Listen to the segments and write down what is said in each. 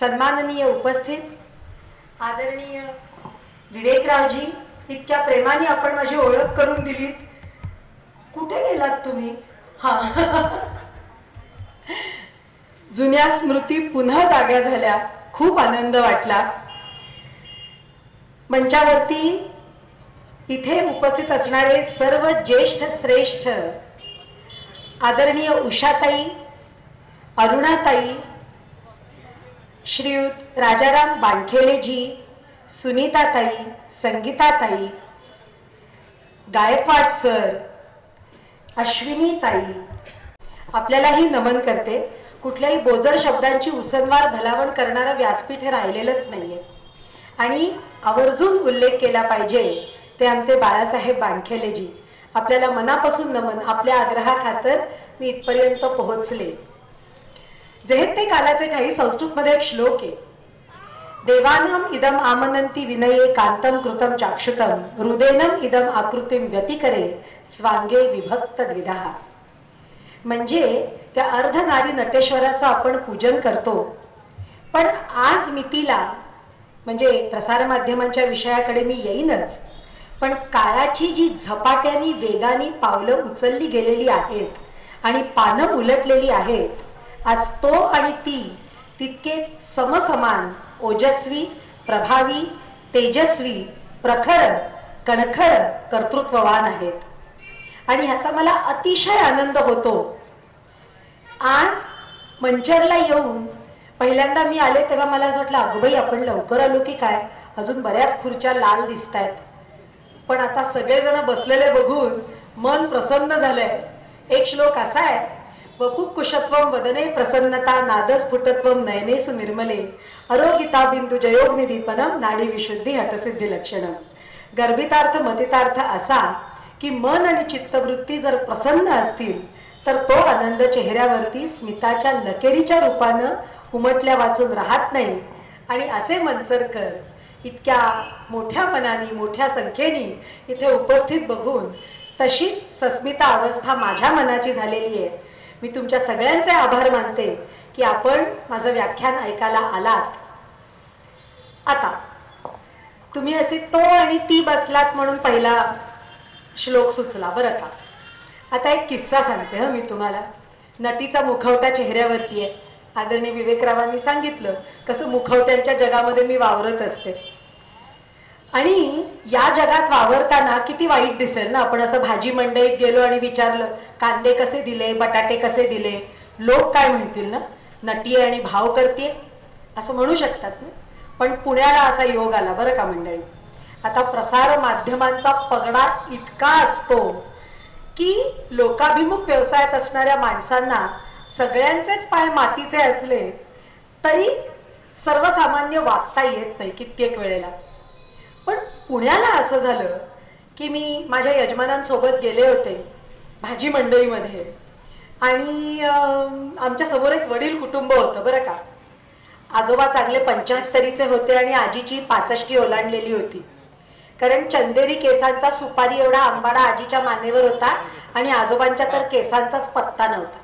सन्माननीय उपस्थित आदरणीय विवेकरावजी, इतक्या प्रेमाने आपण माझी ओळख करून दिलीत. कुठे गेलात तुम्ही? जुन्या स्मृती पुन्हा जाग्या झाल्या. खूप आनंद वाटला. मंचावरती इथे उपस्थित असणारे सर्व ज्येष्ठ श्रेष्ठ आदरणीय उषाताई, अरुणाताई, श्रीयुत राजाराम बांखेलेजी, सुनीताताई, संगीताताई, गायकवाड सर, अश्विनीताई, आपल्यालाही नमन करते. कुठल्याही बोजड शब्दांची उसनवार भलावण करणारं व्यासपीठ हे राहिलेलंच नाहीये आणि आवर्जून उल्लेख केला पाहिजे ते आमचे बाळासाहेब बांखेलेजी. आपल्याला मनापासून नमन. आपल्या आग्रहाखातर मी इथपर्यंत पोहोचले. जेहेत ते कालाचे काही संस्कृतमध्ये एक श्लोक आहे. देवानाम इदम आमनंती विनये कांतम कृतम चाक्षुतम हृदेनम इदम आकृतिम व्यतिकरे स्वांगे विभक्त द्विधा. म्हणजे त्या अर्धनारी नटेश्वराचं आपण पूजन करतो. पण आज मितीला म्हणजे प्रसार माध्यमांच्या विषयाकडे मी येईनच, पण काळाची जी झपाट्याने वेगाने पावलं उचलली गेलेली आहेत आणि पानं उलटलेली आहेत, आज तो आणि ती तितकेच समसमान, ओजस्वी, प्रभावी, तेजस्वी, प्रखर, कणखर, कर्तृत्ववान आहेत. आणि ह्याचा मला अतिशय आनंद होतो. आज मंचरला येऊन पहिल्यांदा मी आले तेव्हा मला असं वाटलं, अगोबाई आपण लवकर आलो की काय, अजून बऱ्याच खुर्च्या लाल दिसत आहेत. पण आता सगळेजण बसलेले बघून मन प्रसन्न झालंय. एक श्लोक असा आहे, वपुकुशत्वम वदने प्रसन्नता नादस्फुटत्वम नयनेसु निर्मले आरोगिता बिंदू जयोग्निदीपनम नाडी विशुद्धी हटसिद्धी लक्षणम. गर्भितार्थ मतितार्थ असा की मन आणि चित्तवृत्ती जर प्रसन्न असतील तर तो आनंद चेहऱ्यावरती स्मिताच्या लकेरीच्या रूपानं उमटल्या वाचून राहत नाही. आणि असे मनसरकर इतक्या मोठ्या मनाने, मोठ्या संख्येने इथे उपस्थित बघून तशीच सस्मिता अवस्था माझ्या मनाची झालेली आहे. मी तुमच्या सगळ्यांचे आभार मानते की आपण माझं व्याख्यान ऐकायला आलात. आता तुम्ही असे तो आणि ती बसलात म्हणून पहिला श्लोक सुचला बरं का. आता एक किस्सा सांगते मी तुम्हाला. नटीचा मुखवटा चेहऱ्यावरती आहे. आदरणीय विवेकरावांनी सांगितलं कसं मुखवट्यांच्या जगामध्ये मी वावरत असते. आणि या जगात वावरताना किती वाईट दिसेल ना, आपण असं भाजी मंडईत गेलो आणि विचारलं कांदे कसे दिले, बटाटे कसे दिले, लोक काय म्हणतील ना, नटी आहे आणि भाव करते असं म्हणू शकतात ना. पण पुण्याला असा योग आला बरं का मंडळी. आता प्रसार माध्यमांचा पगडा इतका असतो की लोकाभिमुख व्यवसायात असणाऱ्या माणसांना सगळ्यांचेच पाय मातीचे असले तरी सर्वसामान्य वागता येत नाही कित्येक वेळेला. पण पुण्याला असं झालं की मी माझ्या यजमानांसोबत गेले होते भाजी मंडईमध्ये आणि आमच्या समोर एक वडील कुटुंब होतं बरं का. आजोबा चांगले 75चे होते आणि आजीची 65 ओलांडलेली होती. कारण चंदेरी केसांचा सुपारी एवढा आंबाडा आजीच्या मानेवर होता आणि आजोबांच्या तर केसांचाच पत्ता नव्हता.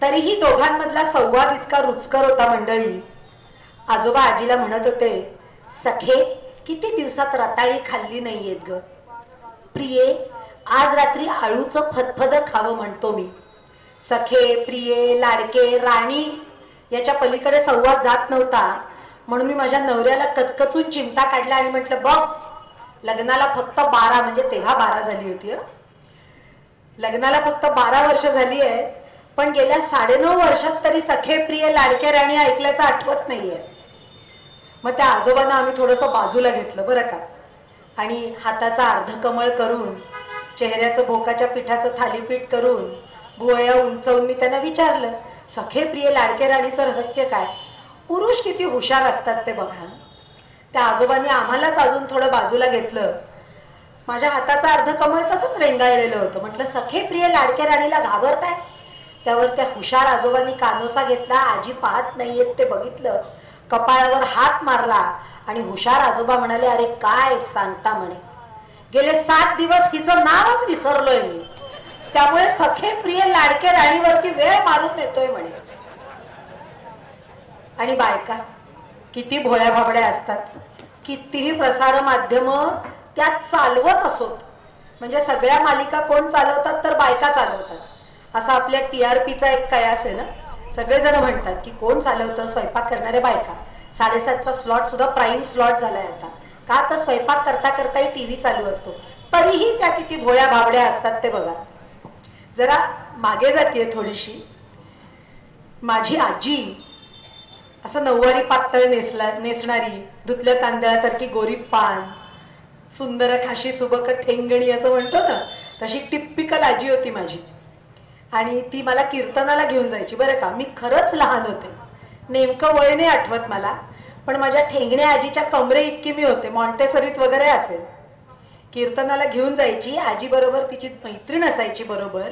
तरीही दोघांमधला संवाद इतका रुचकर होता मंडळी. आजोबा आजीला म्हणत होते, सखे किती दिवसात रताळी खाल्ली नाहीयेत ग. प्रिये आज रात्री आळूचं फदफद खावं म्हणतो मी. सखे, प्रिये, लाडके, राणी याच्या पलीकडे संवाद जात नव्हता. म्हणून मी माझ्या नवऱ्याला कचकचून चिमटा काढला आणि म्हटलं, बघ लग्नाला फक्त 12 म्हणजे तेव्हा 12 झाली होती. लग्नाला फक्त 12 वर्ष झाली आहे, पण गेल्या 9.5 वर्षात तरी सखे, प्रिय, लाडके, राणी ऐकल्याचं आठवत नाहीये. मग त्या आजोबांना आम्ही थोडंसं बाजूला घेतलं बरं का आणि हाताचा अर्धकमळ करून चेहऱ्याचं भोकाच्या पिठाचं थालीपीठ करून भुवया उंचवून मी त्यांना विचारलं, सखे, प्रिय, लाडके, राणीचं रहस्य काय? पुरुष किती हुशार असतात ते बघा. त्या आजोबांनी आम्हालाच अजून थोडं बाजूला घेतलं. माझ्या हाताचा अर्धकमळ तसंच रेंगाळलेलं होतं. म्हटलं, सखे, प्रिय, लाडके, राणीला घाबरताय? त्यावर त्या हुशार आजोबांनी कानोसा घेतला. आजी पाहत नाहीयेत ते बघितलं, कपाळावर हात मारला आणि हुशार आजोबा म्हणाले, अरे काय सांगता म्हणे, गेले 7 दिवस हिचं नावच विसरलोय मी, त्यामुळे सखे, प्रिय, लाडके, राणीवरती वेळ मारून येतोय म्हणे. आणि बायका किती भोळ्या भाबड्या असतात. कितीही प्रसार माध्यम त्यात चालवत असोत, म्हणजे सगळ्या मालिका कोण चालवतात तर बायका चालवतात. असा आपल्या TRPचा एक कयास आहे ना. सगळेजण म्हणतात की कोण चालवतं, स्वयंपाक करणारे बायका. 7:30चा स्लॉट सुद्धा प्राईम स्लॉट झालाय आता. का तर स्वयंपाक करता करताही टीव्ही चालू असतो. तरीही त्या किती भोळ्या भाबड्या असतात ते बघा. जरा मागे जातीये थोडीशी. माझी आजी असं नऊवारी पातळ नेसणारी, धुतल्या तांदळासारखी गोरी पान, सुंदर खाशी सुबक ठेंगणी असं म्हणतो ना, तशी टिपिकल आजी होती माझी. आणि ती मला कीर्तनाला घेऊन जायची बरं का. मी खरंच लहान होते, नेमकं वय नाही आठवत मला, पण माझ्या ठेंगण्या आजीच्या कमरे इतकी मी होते. मॉन्टेसरीत वगैरे असेल. कीर्तनाला घेऊन जायची आजी बरोबर, तिची मैत्रीण असायची बरोबर.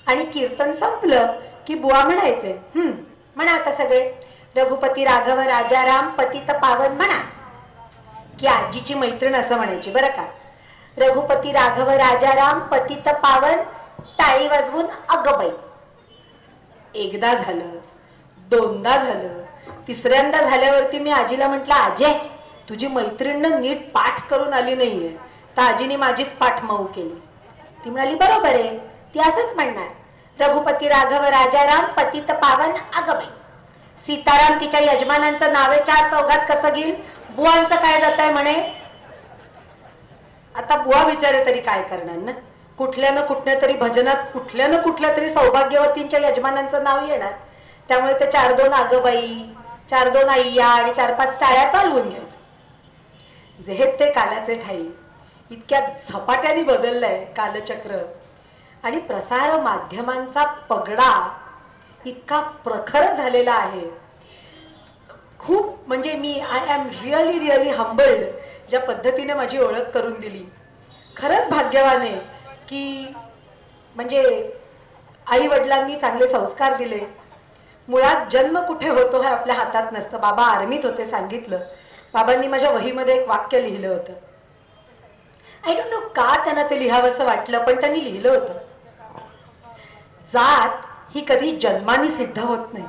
आणि कीर्तन संपलं की बुवा म्हणायचे, म्हणा आता सगळे, रघुपती राघव राजाराम पतित पावन म्हणा. की आजीची मैत्रीण असं म्हणायची बरं का. रघुपती राघव राजाराम पतित पावन, टाळी वाजवून अगबाई. एकदा झालं, दोनदा झालं, तिसऱ्यांदा झाल्यावरती मी आजीला म्हटलं, आजे तुझी मैत्रीण नीट पाठ करून आली नाहीये. तर आजीने माझीच पाठ मऊ केली. ती म्हणाली बरोबर आहे, ती असंच म्हणणार, रघुपती राघव राजाराम पतित पावन अगबाई. सीताराम तिच्या यजमानांचं नावे 4 चौघात कसं घेईल, बुवांचं काय जात आहे म्हणे. आता बुवा विचारे तरी काय करणार ना. कुठल्या ना कुठल्या तरी भजनात कुठल्या ना कुठल्या तरी सौभाग्यवतींच्या यजमानांचं नाव येणार. त्यामुळे ते 4-2 आगबाई, 4-2 आईया आणि 4-5 टाळ्या चालवून घ्यायचं. जे ते कालाचे ठाई. इतक्या झपाट्याने बदललंय कालचक्र. आणि प्रसार माध्यमांचा पगडा इतका प्रखर झालेला आहे. खूप म्हणजे मी आय एम रिअली हंबल्ड ज्या पद्धतीने माझी ओळख करून दिली. खरंच भाग्यवान आहे की म्हणजे आई वडिलांनी चांगले संस्कार दिले. मुळात जन्म कुठे होतो हे आपल्या हातात नसतं. बाबा आर्मीत होते सांगितलं. बाबांनी माझ्या वहीमध्ये एक वाक्य लिहिलं होतं. आय डोंट नो का त्यांना ते लिहावंसं वाटलं, पण त्यांनी लिहिलं होतं, जात ही कधी जन्माने सिद्ध होत नाही.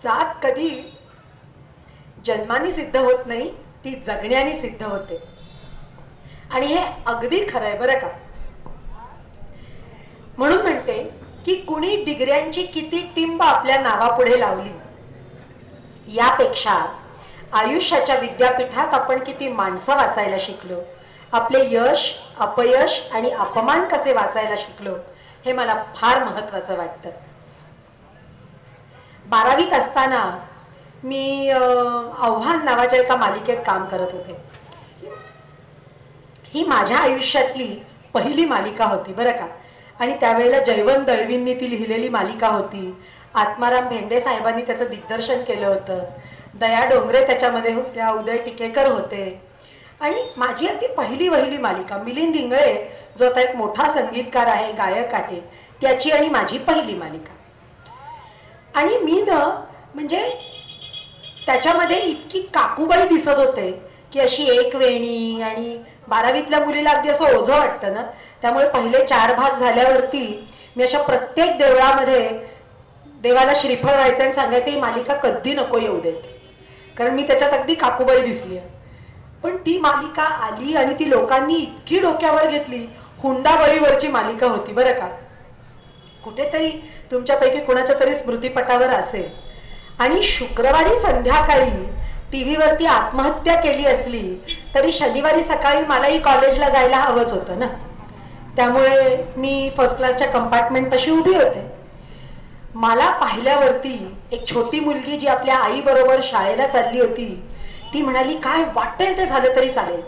जात कधी जन्माने सिद्ध होत नाही, ती जगण्याने सिद्ध होते. आणि हे अगदी खरं आहे बरं का. म्हणून म्हणते की कुणी डिग्र्यांची किती टिंब आपल्या नावापुढे लावली, यापेक्षा आयुष्याच्या विद्यापीठात आपण किती माणसं वाचायला शिकलो, आपले यश अपयश आणि अपमान कसे वाचायला शिकलो, हे मला फार महत्वाचं वाटतं. 12वीत असताना मी आव्हान नावाच्या एका मालिकेत काम करत होते. ही माझ्या आयुष्यातली पहिली मालिका होती बरं का. आणि त्यावेळेला जयवंत दळवींनी ती लिहिलेली मालिका होती. आत्माराम भेंडे साहेबांनी त्याचं दिग्दर्शन केलं होतं. दया डोंगरे त्याच्यामध्ये होत्या, उदय टिकेकर होते. आणि माझी अगदी पहिली वहिली मालिका. मिलिंद इंगळे जो आता एक मोठा संगीतकार आहे, गायक आहे, त्याची आणि माझी पहिली मालिका. आणि मी ना म्हणजे त्याच्यामध्ये इतकी काकूबाई दिसत होते की अशी एक वेणी. आणि 12वीतल्या मुलीला अगदी असं ओझं वाटतं ना. त्यामुळे पहिले 4 भाग झाल्यावरती मी अशा प्रत्येक देवळामध्ये देवाला श्रीफळ व्हायचं आणि सांगायचं ही मालिका कधी नको येऊ देत, कारण मी त्याच्यात अगदी काकूबाई दिसली. पण ती मालिका आली आणि ती लोकांनी इतकी डोक्यावर घेतली. हुंडाबळीवरची मालिका होती बरं का. कुठेतरी तुमच्यापैकी कुणाच्या तरी स्मृतीपटावर असेल. आणि शुक्रवारी संध्याकाळी टीव्हीवरती आत्महत्या केली असली तरी शनिवारी सकाळी मलाही कॉलेजला जायला हवंच होतं ना. त्यामुळे मी फर्स्ट क्लासच्या कंपार्टमेंट पाशी उभी होते. मला पाहिल्यावरती एक छोटी मुलगी जी आपल्या आई बरोबर शाळेला चालली होती, ती म्हणाली, काय वाटेल ते झालं तरी चालेल,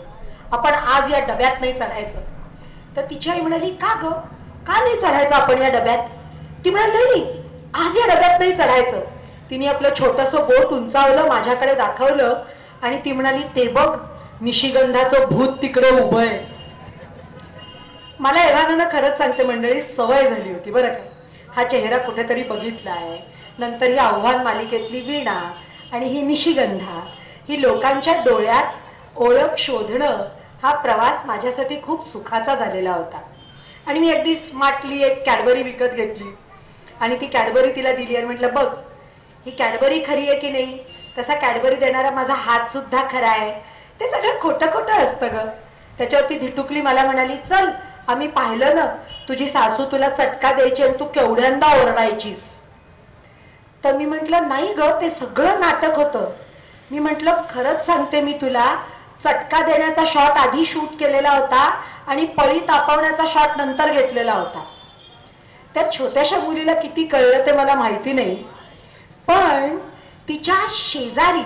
आपण आज या डब्यात नाही चढायचं. तर तिची आई म्हणाली, का ग, का नाही चढायचं आपण या डब्यात. ती म्हणाली, नाही आज या डब्यात नाही चढायचं. तिने आपलं छोटंसं बोट उंचावलं, माझ्याकडे दाखवलं आणि ती म्हणाली, ते बघ निशिगंधाचं भूत तिकडे उभं आहे. मला एव्हाना खरंच सांगते मंडळी, सवय झाली होती बरं का. हा चेहरा कुठेतरी बघितला आहे. नंतर ही आव्हान मालिकेतली वीणा आणि ही निशिगंधा ही लोकांच्या डोळ्यात ओळख शोधणं हा प्रवास माझ्यासाठी खूप सुखाचा झालेला होता. आणि मी अगदी स्मार्टली एक कॅडबरी विकत घेतली आणि ती कॅडबरी तिला दिली आणि म्हटलं, बघ ही कॅडबरी खरी आहे की नाही, तसा कॅडबरी देणारा माझा हात सुद्धा खरा आहे. ते सगळं खोटं खोटं असतं ग. त्याच्यावरती धिटुकली मला म्हणाली, चल आम्ही पाहिलं ना तुझी सासू तुला चटका द्यायची आणि तू केवढ्यांदा ओरडायचीस. तर मी म्हटलं, नाही ग, ते सगळं नाटक होतं. मी म्हटलं, खरंच सांगते मी तुला, चटका देण्याचा शॉट आधी शूट केलेला होता आणि पळी तापवण्याचा शॉट नंतर घेतलेला होता. त्या छोट्याशा मुलीला किती कळलं ते मला माहिती नाही, पण तिच्या शेजारी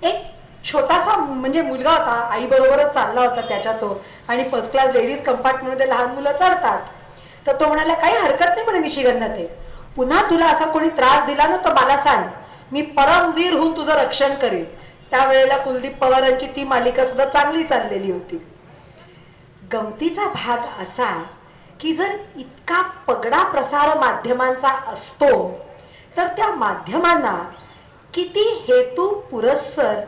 एक छोटासा म्हणजे मुलगा होता, आई बरोबरच चालला होता त्याच्या तो, आणि फर्स्ट क्लास लेडीज कंपार्टमेंटमध्ये लहान मुलं चढतात. तर तो म्हणाला, काही हरकत नाही म्हणे मिशिगनला, ते पुन्हा तुला असा कोणी त्रास दिला ना तर मला सांग, मी परमवीर होऊन तुझं रक्षण करेन. त्यावेळेला कुलदीप पवारांची ती मालिका सुद्धा चांगली चाललेली होती. गमतीचा भाग असा की जर इतका पगडा प्रसार माध्यमांचा असतो तर त्या माध्यमांना किती हेतू पुरस्सर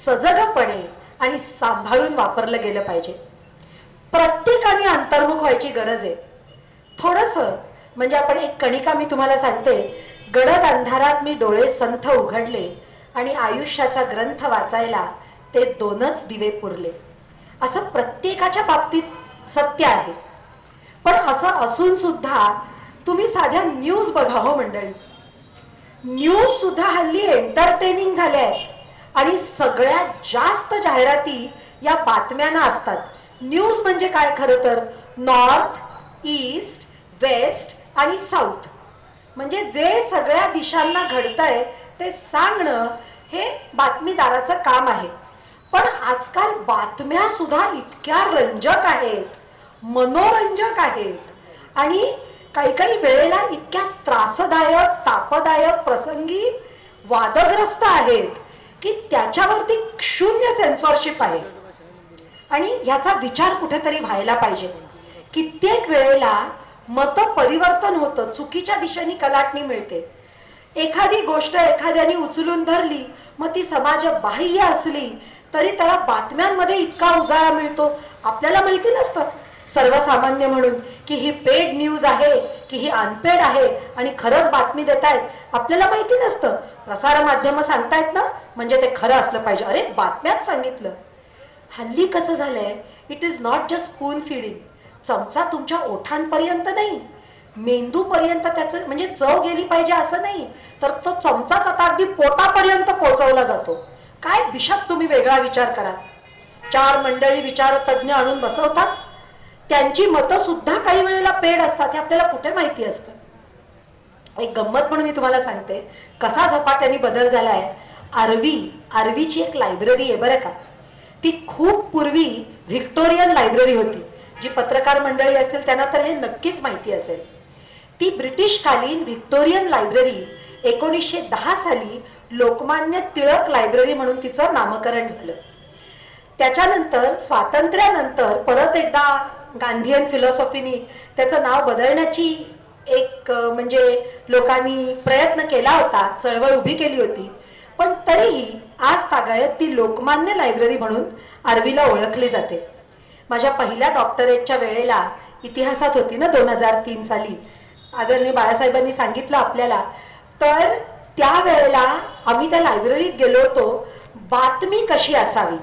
सजगपणे आणि सांभाळून वापरलं गेलं पाहिजे. प्रत्येकाने अंतर्मुख व्हायची गरज आहे. थोडस म्हणजे आपण एक कणिका मी तुम्हाला सांगते. गडद अंधारात मी डोळे संथ उघडले आणि आयुष्याचा ग्रंथ वाचायला ते 2च दिवे पुरले. असं प्रत्येकाच्या बाबतीत सत्य आहे. पण असं असून सुद्धा तुम्ही साध्या न्यूज बघा हो मंडळी, न्यूज सुद्धा हल्ली एंटरटेनिंग झाल्या आहेत आणि सगळ्यात जास्त जाहिराती या बातम्यांना असतात. न्यूज म्हणजे काय, खरं तर नॉर्थ, ईस्ट, वेस्ट आणि साऊथ, म्हणजे जे सगळ्या दिशांना घडतंय ते सांगणं हे बातमीदाराचं काम आहे. पण आजकाल बातम्या सुद्धा इतक्या रंजक आहेत, मनोरंजक आहेत आणि काही काही वेळेला इतक्या त्रासदायक, तापदायक, प्रसंगी वादग्रस्त आहेत की त्याच्यावरती शून्य सेन्सॉरशिप आहे. आणि याचा विचार कुठेतरी व्हायला पाहिजे. कित्येक वेळेला मत परिवर्तन होतं, चुकीच्या दिशेने कलाटणी मिळते. एखादी गोष्ट एखाद्याने उचलून धरली, मग ती समाजबाह्य असली तरी त्याला बातम्यांमध्ये इतका उजाळा मिळतो. आपल्याला माहिती नसतं सर्वसामान्य म्हणून की ही पेड न्यूज आहे की ही अनपेड आहे आणि खरंच बातमी देतायत, आपल्याला माहिती नसतं. प्रसार माध्यम सांगतायत ना म्हणजे ते खरं असलं पाहिजे. अरे बातम्यात सांगितलं. हल्ली कसं झालंय, it is not just spoon feeding. चमचा तुमच्या ओठांपर्यंत नाही, मेंदूपर्यंत त्याचं म्हणजे चव गेली पाहिजे असं नाही, तर तो चमचाच आता अगदी पोटापर्यंत पोहोचवला जातो. काय बिशप तुम्ही वेगळा विचार करा. 4 मंडळी विचार तज्ञ आणून बसवतात, त्यांची मतं सुद्धा काही वेळेला पेड असतात, हे आपल्याला कुठे माहिती असतं. एक गंमत पण मी तुम्हाला सांगते, कसा झपाट्याने बदल झालाय. आर्वीची एक लायब्ररी आहे बरं का. ती खूप पूर्वी व्हिक्टोरियन लायब्ररी होती. जी पत्रकार मंडळी असतील त्यांना तर हे नक्कीच माहिती असेल. ती ब्रिटिशकालीन व्हिक्टोरियन लायब्ररी 1910 साली लोकमान्य टिळक लायब्ररी म्हणून तिचं नामकरण झालं. त्याच्यानंतर स्वातंत्र्यानंतर परत एकदा गांधीयन फिलॉसॉफीनी त्याचं नाव बदलण्याची एक म्हणजे लोकांनी प्रयत्न केला होता, चळवळ उभी केली होती. पण तरीही आज तागायत ती लोकमान्य लायब्ररी म्हणून आर्वीला ओळखली जाते. माझ्या पहिल्या डॉक्टरेटच्या वेळेला इतिहासात होती ना 2003 साली, आदरणीय बाळासाहेबांनी सांगितलं आपल्याला. तर त्यावेळेला आम्ही त्या लायब्ररीत गेलो होतो. बातमी कशी असावी,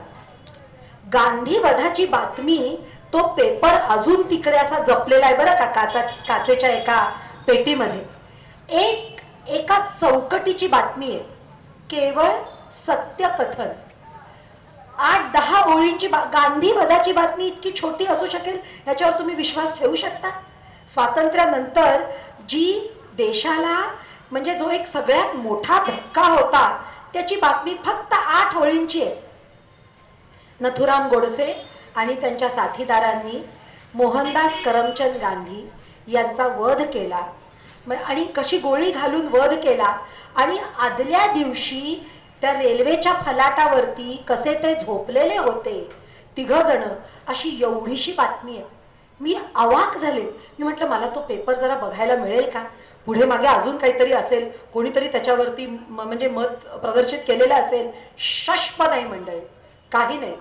गांधी वधाची बातमी, तो पेपर अजून तिकडे असा जपलेला आहे बरं का, काचेच्या एका पेटीमध्ये. एका चौकटीची बातमी आहे, केवळ सत्य कथन, 8-10 ओळींची गांधी वधाची बातमी इतकी छोटी असू शकेल याच्यावर तुम्ही विश्वास ठेवू शकता. स्वातंत्र्यानंतर जी देशाला म्हणजे जो एक सगळ्यात मोठा धक्का होता त्याची बातमी फक्त 8 ओळींची आहे. नथुराम गोडसे आणि त्यांच्या साथीदारांनी मोहनदास करमचंद गांधी यांचा वध केला आणि कशी गोळी घालून वध केला आणि आदल्या दिवशी त्या रेल्वेच्या फलाटावरती कसे ते झोपलेले होते 3 जण, अशी एवढीशी बातमी आहे. मी अवाक झाले. मी म्हटलं मला तो पेपर जरा बघायला मिळेल का, पुढे मागे अजून काहीतरी असेल, कोणीतरी त्याच्यावरती म्हणजे मत प्रदर्शित केलेलं असेल. शष्प नाही मंडळी, काही नाही.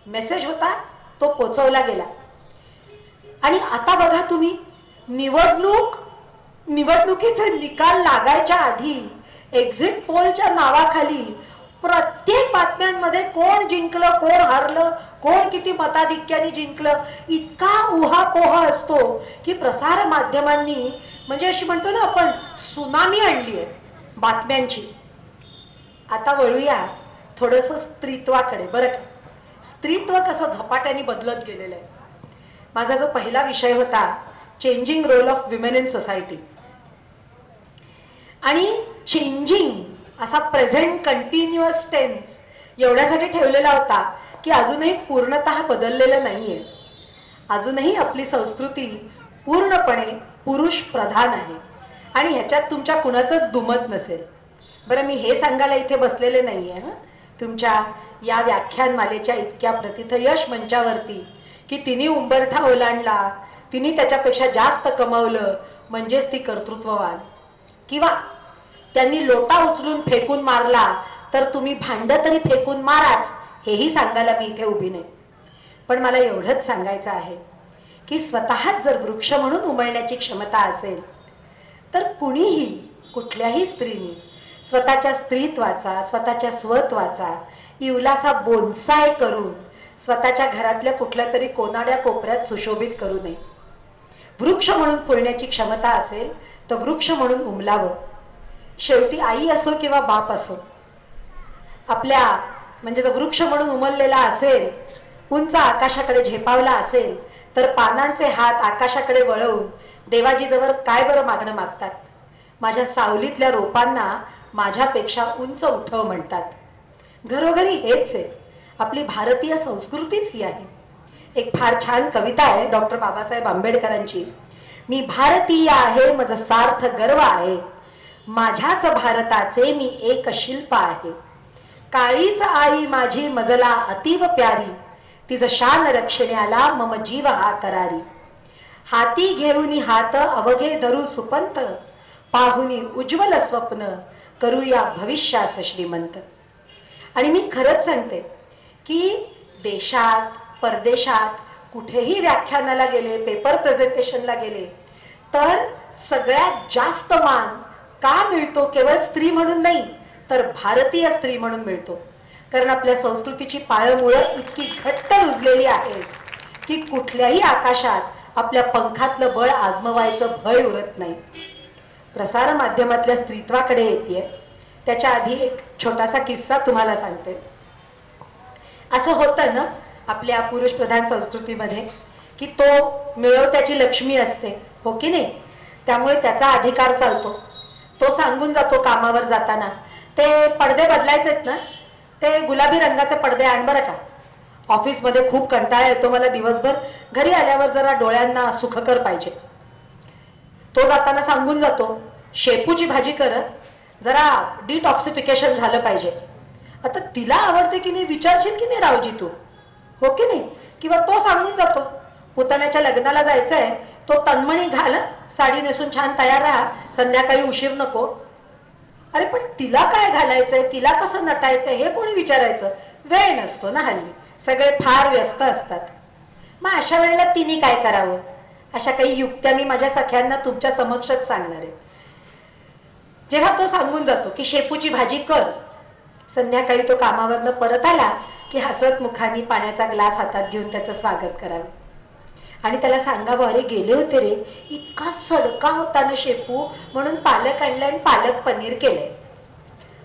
मेसेज होता, तो पोचवला गेला. आणि आता बघा तुम्ही, निवडणुकीचे निकाल लागायच्या आधी एक्झिट पोलच्या नावाखाली प्रत्येक बातम्यांमध्ये कोण जिंकलं, कोण हारलं, कोण किती मताधिक्याने जिंकलं, इतका उहापोहा असतो की प्रसार माध्यमांनी म्हणजे अशी म्हणतो ना आपण, सुनामी आणली आहे बातम्यांची. आता वळूया थोडस स्त्रीत्वाकडे. बरं का, स्त्रीत्व कसं झपाट्याने बदलत गेलेलं आहे. माझा जो पहिला विषय होता changing role of women in society, आणि चेंजिंग असा प्रेझेंट कंटिन्युअस टेन्स एवढ्यासाठी ठेवलेला होता की अजूनही पूर्णतः बदललेलं नाहीये. अजूनही आपली संस्कृती पूर्णपणे पुरुष प्रधान आहे आणि ह्याच्यात तुमच्या कुणाचंच दुमत नसेल. बरं, मी हे सांगायला इथे बसलेले नाहीये तुमच्या या व्याख्यानमालेच्या इतक्या प्रथित यश मंचावरती की तिने उंबरठा ओलांडला, तिने त्याच्यापेक्षा जास्त कमावलं म्हणजेच ती कर्तृत्ववान, किंवा त्यांनी लोटा उचलून फेकून मारला तर तुम्ही भांड तरी फेकून माराच, हेही सांगायला मी इथे उभी नाही. पण मला एवढंच सांगायचं आहे की स्वतःच जर वृक्ष म्हणून उमलण्याची क्षमता असेल तर कुणीही, कुठल्याही स्त्रीने स्वतःच्या स्त्रीत्वाचा, स्वतःच्या स्वत्वाचा इवलासा बोन्साय करून स्वतःच्या घरातल्या कुठल्या तरी कोनाड्या कोपऱ्यात सुशोभित करू नये. वृक्ष म्हणून फुलण्याची क्षमता असेल तर वृक्ष म्हणून उमलावं. शेवटी आई असो किंवा बाप असो, आपल्या म्हणजे जर वृक्ष म्हणून उमललेला असेल, उंच आकाशाकडे झेपावला असेल, तर पानांचे हात आकाशाकडे वळवून देवाजीजवळ काय बरं मागणं मागतात? माझ्या सावलीतल्या रोपांना माझ्यापेक्षा उंच उठव म्हणतात. घरोघरी हेच आहे. आपली भारतीय संस्कृतीच ही आहे. एक फार छान कविता आहे डॉक्टर बाबासाहेब आंबेडकरांची. मी भारतीय आहे, माझा सार्थ गर्व आहे, माझ्याच भारताचे मी एक शिल्प आहे. काळीच आई माझी मजला अतीव प्यारी, तिज शान रक्षण्याला मम जीव हा करारी. हाती घेऊनी हात अवघे धरू सुपंत, पाहुनी उज्ज्वल स्वप्न करूया भविष्यास श्रीमंत. आणि मी खरंच सांगते की देशात परदेशात कुठेही व्याख्यानाला गेले, पेपर प्रेझेंटेशनला गेले तर सगळ्यात जास्त मान का मिळतो? केवळ स्त्री म्हणून नाही, तर भारतीय स्त्री म्हणून मिळतो. कारण आपल्या संस्कृतीची पाळंमुळं इतकी घट्ट रुजलेली आहेत की कुठल्याही आकाशात आपल्या पंखातलं बळ आजमवायचं भय उरत नाही. प्रसार माध्यमातल्या स्त्रीत्वाकडे येते. त्याच्या आधी एक छोटासा किस्सा तुम्हाला सांगते. असं होतं ना आपल्या पुरुष प्रधान संस्कृतीमध्ये की तो मिळवत्याची लक्ष्मी असते, हो की नाही? त्यामुळे त्याचा अधिकार चालतो. तो सांगून जातो कामावर जाताना, ते पडदे बदलायचेत ना, ते गुलाबी रंगाचे पडदे आण बरं का, ऑफिसमध्ये खूप कंटाळा येतो मला दिवसभर, घरी आल्यावर जरा डोळ्यांना सुखकर पाहिजे. तो जाताना सांगून जातो शेपूची भाजी कर, जरा डिटॉक्सिफिकेशन झालं पाहिजे. आता तिला आवडते की नाही विचारशील की नाही रावजी तू, हो की नाही? किंवा तो सांगून जातो पुतण्याच्या लग्नाला जायचंय, तो तन्मणी घाल, साडी नेसून छान तयार राहा, संध्याकाळी उशीर नको. अरे पण तिला काय घालायचंय, तिला कसं नटायचंय हे कोणी विचारायचं? वेळ नसतो ना हल्ली, सगळे फार व्यस्त असतात. मग अशा वेळेला तिने काय करावं? अशा काही युक्त्या मी माझ्या सख्यांना तुमच्या समक्षच सांगणार आहे. जेव्हा तो सांगून जातो की शेपूची भाजी कर, संध्याकाळी तो कामावरनं परत आला की हसत मुखाने पाण्याचा ग्लास हातात घेऊन त्याचं स्वागत करावं आणि त्याला सांगावं, अरे गेले होते रे, इतका सडका होता ना शेपू, म्हणून पालक आणलं आणि पालक पनीर केलंय.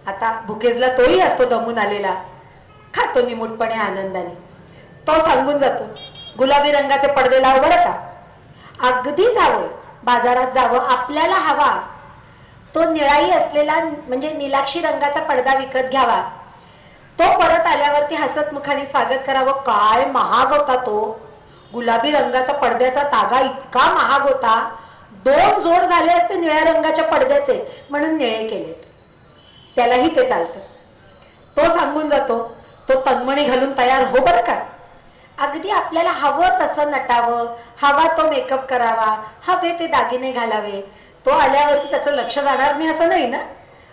आता भुकेजला तोही असतो दमून आलेला, खातो निमूटपणे आनंदाने. तो सांगून जातो गुलाबी रंगाचे पडदे लाव बरं का, अगदी जावं बाजारात जावं, आपल्याला हवा तो निळाई असलेला म्हणजे निलाक्षी रंगाचा पडदा विकत घ्यावा. तो परत आल्यावरती हसत मुखाने स्वागत करावं. काय महाग होता तो गुलाबी रंगाचा पडद्याचा तागा, इतका महाग होता, 2 जोड झाले असते निळ्या रंगाच्या पडद्याचे, म्हणून निळे केलेत. त्यालाही ते चालतं. तो सांगून जातो, तो तन्मणी घालून तयार हो बरं का, अगदी आपल्याला हवं तसं नटावं, हवा तो मेकअप करावा, हवे ते दागिने घालावे. तो आल्यावरती त्याचं लक्ष जाणार नाही असं नाही ना.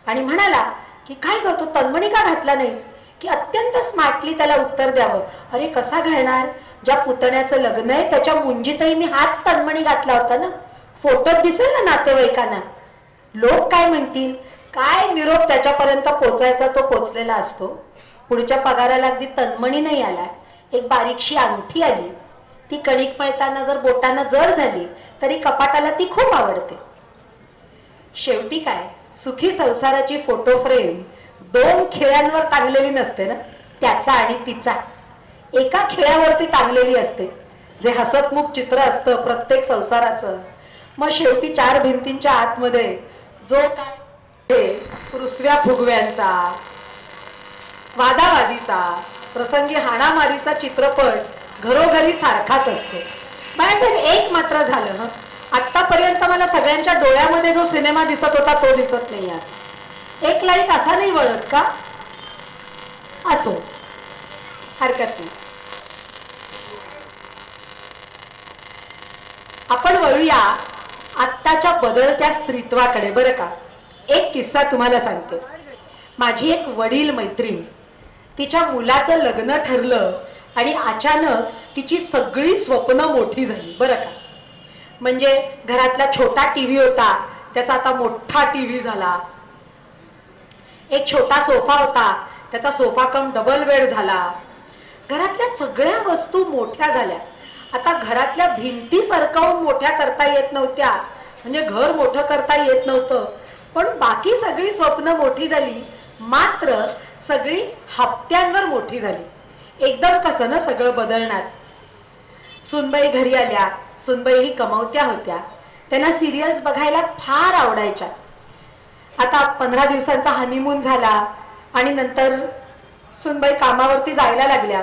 आणि म्हणाला की काय करतो तन्मणी का घातला नाहीस? की अत्यंत स्मार्टली त्याला उत्तर द्यावं. अरे कसा घालणार, ज्या पुतण्याचं लग्न आहे त्याच्या मुंजीतही मी हाच तन्मणी घातला होता ना, फोटोत दिसेल ना नातेवाईकांना, लोक काय म्हणतील, काय निरोप त्याच्यापर्यंत पोचायचा तो पोचलेला असतो. पुढच्या पगाराला अगदी तन्मणी नाही आला, एक बारीकशी अंगठी आली, ती कणिक मळताना जर बोटानं जर झाली तरी कपाटाला ती खूप आवडते. शेवटी काय, सुखी संसाराची फोटो फ्रेम 2 खिळ्यांवर टांगलेली नसते ना, त्याचा आणि तिचा एका खिळ्यावरती टांगलेली असते, जे हसतमुख चित्र असतं प्रत्येक संसाराचं. मग शेवटी 4 भिंतींच्या आतमध्ये जो काय रुसव्या फुगव्यांचा, वादावादीचा, प्रसंगी हाणामारीचा चित्रपट घरोघरी सारखाच असतो. बाळासाहेब एक मात्र झालं, आतापर्यंत मला सगळ्यांच्या डोळ्यामध्ये जो सिनेमा दिसत होता तो दिसत नाही आहे. एक लाईट असा नाही वळत का? असो, हरकत नाही. आपण वळूया आत्ताच्या बदलत्या स्त्रीत्वाकडे. बरं का, एक किस्सा तुम्हाला सांगते. माझी एक वडील मैत्रीण, तिच्या मुलाचं लग्न ठरलं आणि अचानक तिची सगळी स्वप्न मोठी झाली. बरं का, म्हणजे घरातला छोटा टीव्ही होता त्याचा आता मोठा टीव्ही झाला, एक छोटा सोफा होता त्याचा सोफा कम डबल बेड झाला, घरातल्या सगळ्या वस्तू मोठ्या झाल्या. आता घरातल्या भिंती सरकावून मोठ्या करता येत नव्हत्या, म्हणजे घर मोठं करता येत नव्हतं, पण बाकी सगळी स्वप्न मोठी झाली, मात्र सगळी हप्त्यांवर मोठी झाली. एकदम कसं ना सगळं बदलणार. सुनबाई घरी आल्या. सुनबाई ही कमावत्या होत्या, त्यांना सिरियल्स बघायला फार आवडायच्या. आता 15 दिवसांचा हनीमून झाला आणि नंतर सुनबाई कामावरती जायला लागल्या.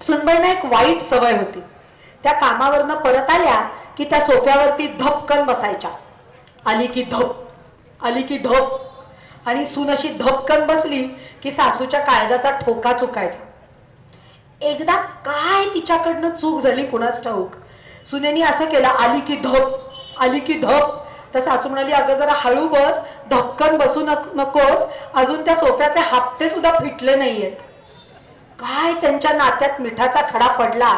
सुनबाईंना एक वाईट सवय होती, त्या कामावरनं परत आल्या की त्या सोफ्यावरती धपकन बसायच्या. आली की धप, आली की धप, आणि सून अशी धपकन बसली की सासूच्या काळजाचा ठोका चुकायचा. एकदा काय तिच्याकडनं चूक झाली कुणाच ठाऊक, सुनेनी असं केलं, आली की धप, आली की धप. तर सासू म्हणाली, अगं जरा हळू बस, धपकन बसू नकोस, अजून त्या सोफ्याचे हप्ते सुद्धा फिटले नाहीयेत. काय त्यांच्या नात्यात मिठाचा खडा पडला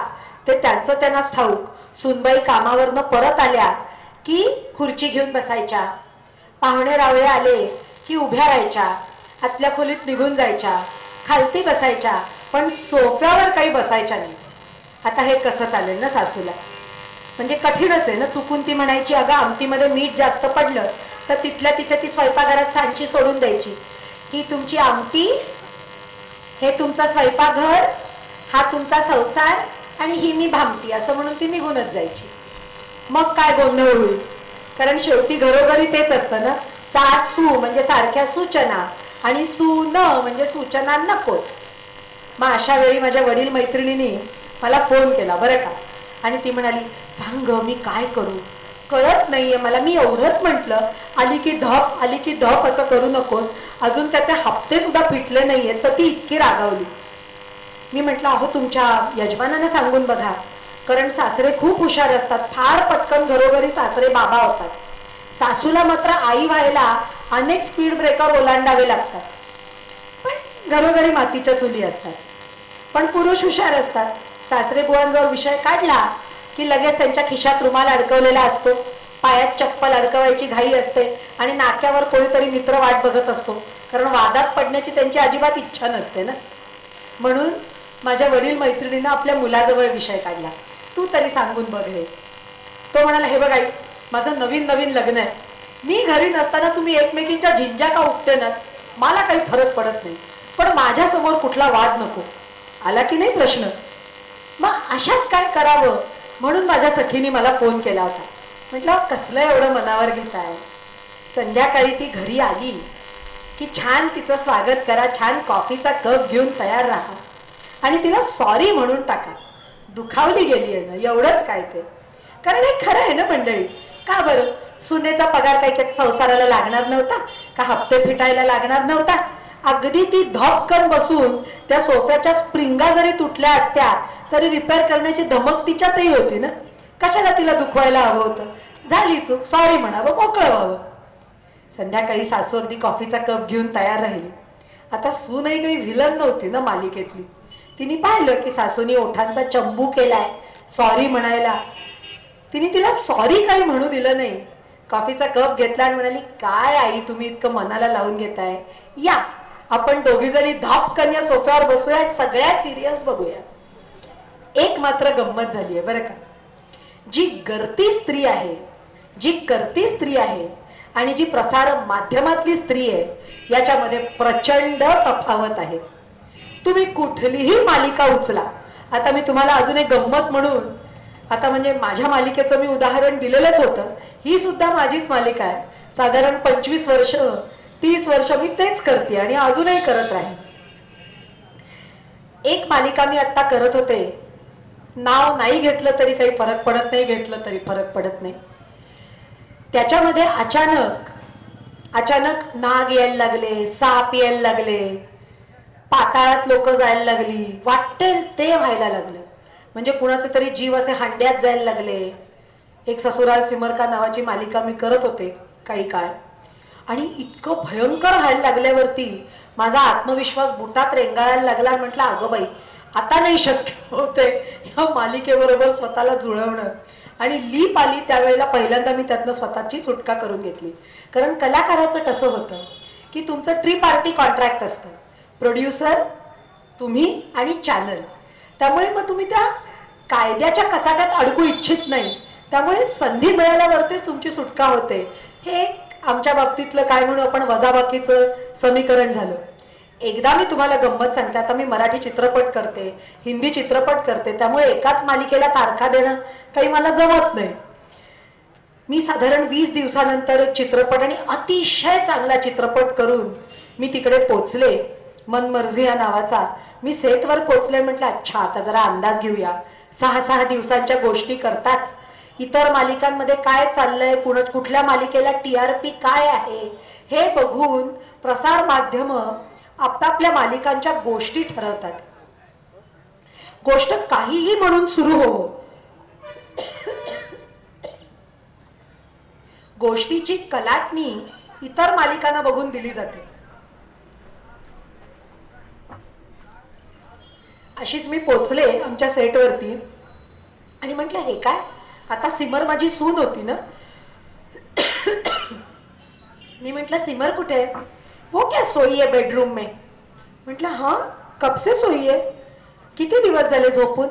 ते त्यांचं त्यांनाच ठाऊक. सुनबाई कामावरनं परत आल्या की खुर्ची घेऊन बसायच्या, पाहुणे रावळे आले की उभ्या राहायच्या, आतल्या खोलीत निघून जायच्या, खालती बसायच्या, पण सोफ्यावर काही बसायच्या नाही. आता हे कसं चालेल ना सासूला, म्हणजे कठीणच आहे ना. चुकून ती म्हणायची, अगं आमटीमध्ये मीठ जास्त पडलं, तर तिथल्या तिथे ती स्वयंपाकघरात सांची सोडून द्यायची, ही तुमची आमटी, हे तुमचा स्वयंपाकघर, हा तुमचा संसार, आणि ही मी भामटी, असं म्हणून ती निघूनच जायची. मग काय गोंधळ होईल, कारण शेवटी घरोघरी तेच असतं ना, सासू म्हणजे सारख्या सूचना आणि सून म्हणजे सूचना नको. मग अशा वेळी माझ्या वडील मैत्रिणींनी मला फोन केला बरं का, आणि ती म्हणाली, सांग मी काय करू, कळत नाहीये मला. मी एवढंच म्हटलं, आली की धप, आली की धप असं करू नकोस, अजून त्याचे हप्ते सुद्धा फिटले नाहीयेत. तर ती इतकी रागावली. मी म्हटलं, अहो तुमच्या यजमानांना सांगून बघा, कारण सासरे खूप हुशार असतात, फार पटकन घरोघरी सासरे बाबा होतात. सासूला मात्र आई व्हायला अनेक स्पीड ब्रेकर ओलांडावे लागतात, पण घरोघरी मातीच्या चुली असतात. पण पुरुष हुशार असतात. सासरे बुवांजवळ विषय काढला की लगेच त्यांच्या खिशात रुमाल अडकवलेला असतो, पायात चप्पल अडकवायची घाई असते, आणि नाक्यावर कोणीतरी मित्र वाट बघत असतो, कारण वादात पडण्याची त्यांची अजिबात इच्छा नसते ना. म्हणून माझ्या वडील मैत्रिणीनं आपल्या मुलाजवळ विषय काढला, तू तरी सांगून बघ हे. तो म्हणाला, हे बघ आई, माझं नवीन नवीन लग्न आहे, मी घरी नसताना तुम्ही एकमेकींच्या झिंजा का उपटे ना, मला काही फरक पडत नाही, पण माझ्या समोर कुठला वाद नको. आला की नाही प्रश्न. मग अशात काय करावं म्हणून माझ्या सखीने मला फोन केला होता. म्हटलं, कसलं एवढं मनावर घेताय. संध्याकाळी ती घरी आली की छान तिचं स्वागत करा, छान कॉफीचा कप घेऊन तयार राहा, आणि तिला सॉरी म्हणून टाका. दुखावली गेली आहे ना, एवढंच काय ते. कारण हे खरं आहे ना मंडळी. का बरं, सुनेचा पगार काही संसाराला लागणार नव्हता का, हप्ते फिटायला लागणार नव्हता. अगदी ती धपकन बसून त्या सोफ्याच्या स्प्रिंगा जरी तुटल्या असत्या तरी रिपेअर करण्याची धमक तिच्यातही होती ना. कशाला तिला दुखवायला हवं होतं. झाली चूक, सॉरी म्हणावं, मोकळं व्हावं. संध्याकाळी सासू अगदी कॉफीचा कप घेऊन तयार राहिली, आता सूनही काही व्हिलन नव्हती ना मालिकेतली. तिने पाहिलं की सासूनी ओठांचा चंबू केलाय सॉरी म्हणायला. तिने तिला सॉरी काही म्हणू दिलं नाही. कॉफीचा कप घेतला आणि म्हणाली, काय आई तुम्ही इतकं मनाला लावून घेताय, या आपण दोघी जणी धापकन या सोफ्यावर बसूया, सगळ्या सिरियल्स बघूया. एक मात्र गंमत झालीये बरं का. जी गरती स्त्री आहे, जी करती स्त्री आहे आणि जी प्रसार माध्यमातली स्त्री आहे, याच्यामध्ये प्रचंड तफावत आहे. तुम्ही कुठलीही मालिका उचला. आता मी तुम्हाला अजून एक गंमत म्हणून, आता म्हणजे माझ्या मालिकेचं मी उदाहरण दिलेलंच होतं. ही सुद्धा माझीच मालिका आहे. साधारण 25 वर्ष 30 वर्ष मी तेच करते आणि अजूनही करत राहीन. एक मालिका मी आता करत होते, नाव नाही घेतलं तरी काही फरक पडत नाही, घेतलं तरी फरक पडत नाही. त्याच्यामध्ये अचानक नाग यायला लागले, साप यायला लागले, पाताळात लोक जायला लागली, वाटेल ते व्हायला लागलं. म्हणजे कुणाचे तरी जीव असे हांड्यात जायला लागले. एक ससुराल सिमरका नावाची मालिका मी करत होते काही काळ, आणि इतकं भयंकर व्हायला लागल्यावरती माझा आत्मविश्वास बुटात रेंगाळायला लागला. म्हटलं अगं बाई, आता नाही शक्य होते या मालिकेबरोबर स्वतःला जुळवणं. आणि लीप आली त्यावेळेला पहिल्यांदा मी त्यातनं स्वतःची सुटका करून घेतली. कारण कलाकाराचं कसं होतं की तुमचं ट्री पार्टी कॉन्ट्रॅक्ट असतं, प्रोड्युसर तुम्ही आणि चॅनल. त्यामुळे मग तुम्ही त्या कायद्याच्या कचाट्यात अडकू इच्छित नाही. त्यामुळे संधी मिळाल्यावरतीच तुमची सुटका होते. हे आमच्या बाबतीतलं काय म्हणून आपण वजाबाकीचं समीकरण झालं. एकदा मी तुम्हाला गंमत सांगते. आता मी मराठी चित्रपट करते, हिंदी चित्रपट करते, त्यामुळे एकाच मालिकेला तारखा देणं काही मला जमत नाही. मी साधारण 20 दिवसानंतर एक चित्रपट, आणि अतिशय चांगला चित्रपट करून मी तिकडे पोचले, मनमर्जी या नावाचा. मी सेटवर पोचले. म्हटलं अच्छा, आता जरा अंदाज घेऊया. 6 दिवसांच्या गोष्टी करतात. इतर मालिकांमध्ये काय चाललंय, कुठल्या मालिकेला TRP काय आहे हे बघून प्रसार माध्यम आपापल्या मालिकांच्या गोष्टी ठरवतात. गोष्ट काहीही म्हणून सुरू हो, गोष्टीची कलाटणी इतर मालिकांना बघून दिली जाते. अशीच मी पोचले आमच्या सेटवरती आणि म्हटलं हे काय, आता सिमर माझी सून होती ना. मी म्हटलं सिमर कुठे आहे? वो क्या सोई है बेडरूम में. म्हटलं हाँ कब से सोई है, किती दिवस झाले झोपून?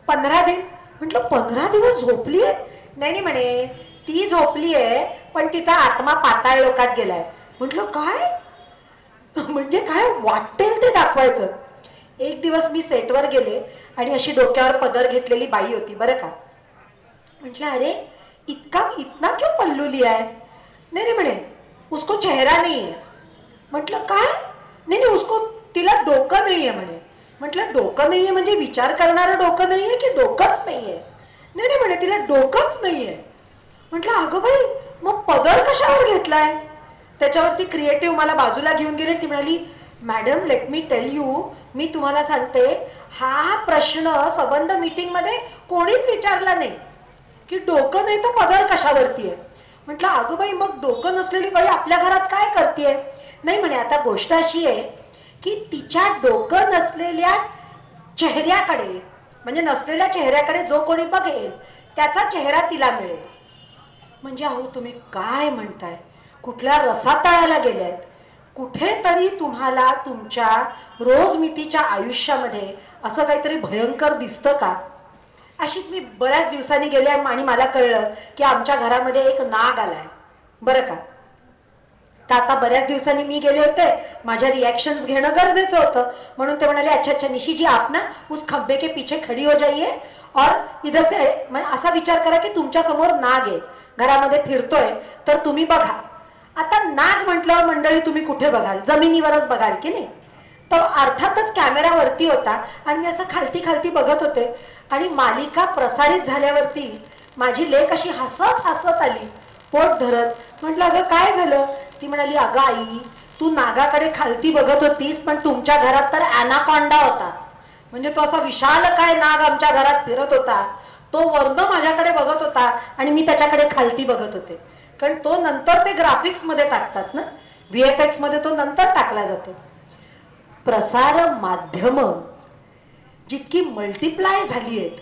15 दिन. म्हटलं 15 दिवस झोपली आहे? नाही नाही म्हणे, ती झोपली आहे पण तिचा आत्मा पाताळ लोकात गेलाय. म्हटलं काय, म्हणजे काय वाटेल ते दाखवायचं. एक दिवस मी सेटवर गेले आणि अशी डोक्यावर पदर घेतलेली बाई होती बरं का. म्हटलं अरे इतना क्यों पल्लू लिया है? नहीं नहीं म्हणे उसको चेहरा नहीं है. म्हटलं काय? नाही नाही उसको, तिला डोकं नाही आहे म्हणे. म्हटलं डोकं नाही आहे म्हणजे विचार करणारं डोकं नाही आहे की डोकंच नाही आहे? नाही नाही म्हणे तिला डोकंच नाही आहे. म्हटलं अगं बाई, मग पदर कशावर घेतलाय? त्याच्यावरती क्रिएटिव्ह मला बाजूला घेऊन गेले. ती म्हणाली madam let me tell you, मी तुम्हाला सांगते, हा प्रश्न संबंध मीटिंग मध्ये कोणीच विचारला नाही की डोकं नाही तर पदर कशावरती आहे. म्हटलं अगं बाई, मग डोकं नसलेली बाई आपल्या घरात काय करतेय? नाही म्हणे आता गोष्ट अशी आहे की तिच्या डोकं नसलेल्या चेहऱ्याकडे, म्हणजे नसलेल्या चेहऱ्याकडे जो कोणी बघेल त्याचा चेहरा तिला मिळेल. म्हणजे अहो तुम्ही काय म्हणताय, कुठल्या रसातळाला गेल्यात? कुठेतरी तुम्हाला तुमच्या रोजमितीच्या आयुष्यामध्ये असं काहीतरी भयंकर दिसतं का? अशीच मी बऱ्याच दिवसांनी गेले आणि मला कळलं की आमच्या घरामध्ये एक नाग आलाय बरं का. तर आता बऱ्याच दिवसांनी मी गेले होते, माझ्या रिएक्शन्स घेणं गरजेचं होतं. म्हणून ते म्हणाले अच्छा अच्छा निशी जी आप ना उस खंबे के पीछे खड़ी हो जाइए और इधर से, असा विचार करा की तुमच्या समोर नाग आहे, घरामध्ये फिरतोय, तर तुम्ही बघा. आता नाग म्हटल्यावर मंडळी तुम्ही कुठे बघाल? जमिनीवरच बघाल की नाही. तर अर्थातच कॅमेरा वरती होता आणि मी असं खालती खालती बघत होते. आणि मालिका प्रसारित झाल्यावरती माझी लेक अशी हसत हसत आली पोट धरत. म्हटलं अगं काय झालं? ती म्हणाली अगं आई, तू नागाकडे खालती बघत होतीस पण तुमच्या घरात तर ॲनाकोंडा होता. म्हणजे तो असा विशाल काय नाग आमच्या घरात फिरत होता, तो वर्ण माझ्याकडे बघत होता आणि मी त्याच्याकडे खालती बघत होते. कारण तो नंतर ते ग्राफिक्स मध्ये टाकतात ना, VFX मध्ये तो नंतर टाकला जातो. प्रसार माध्यम जितकी मल्टिप्लाय झाली आहेत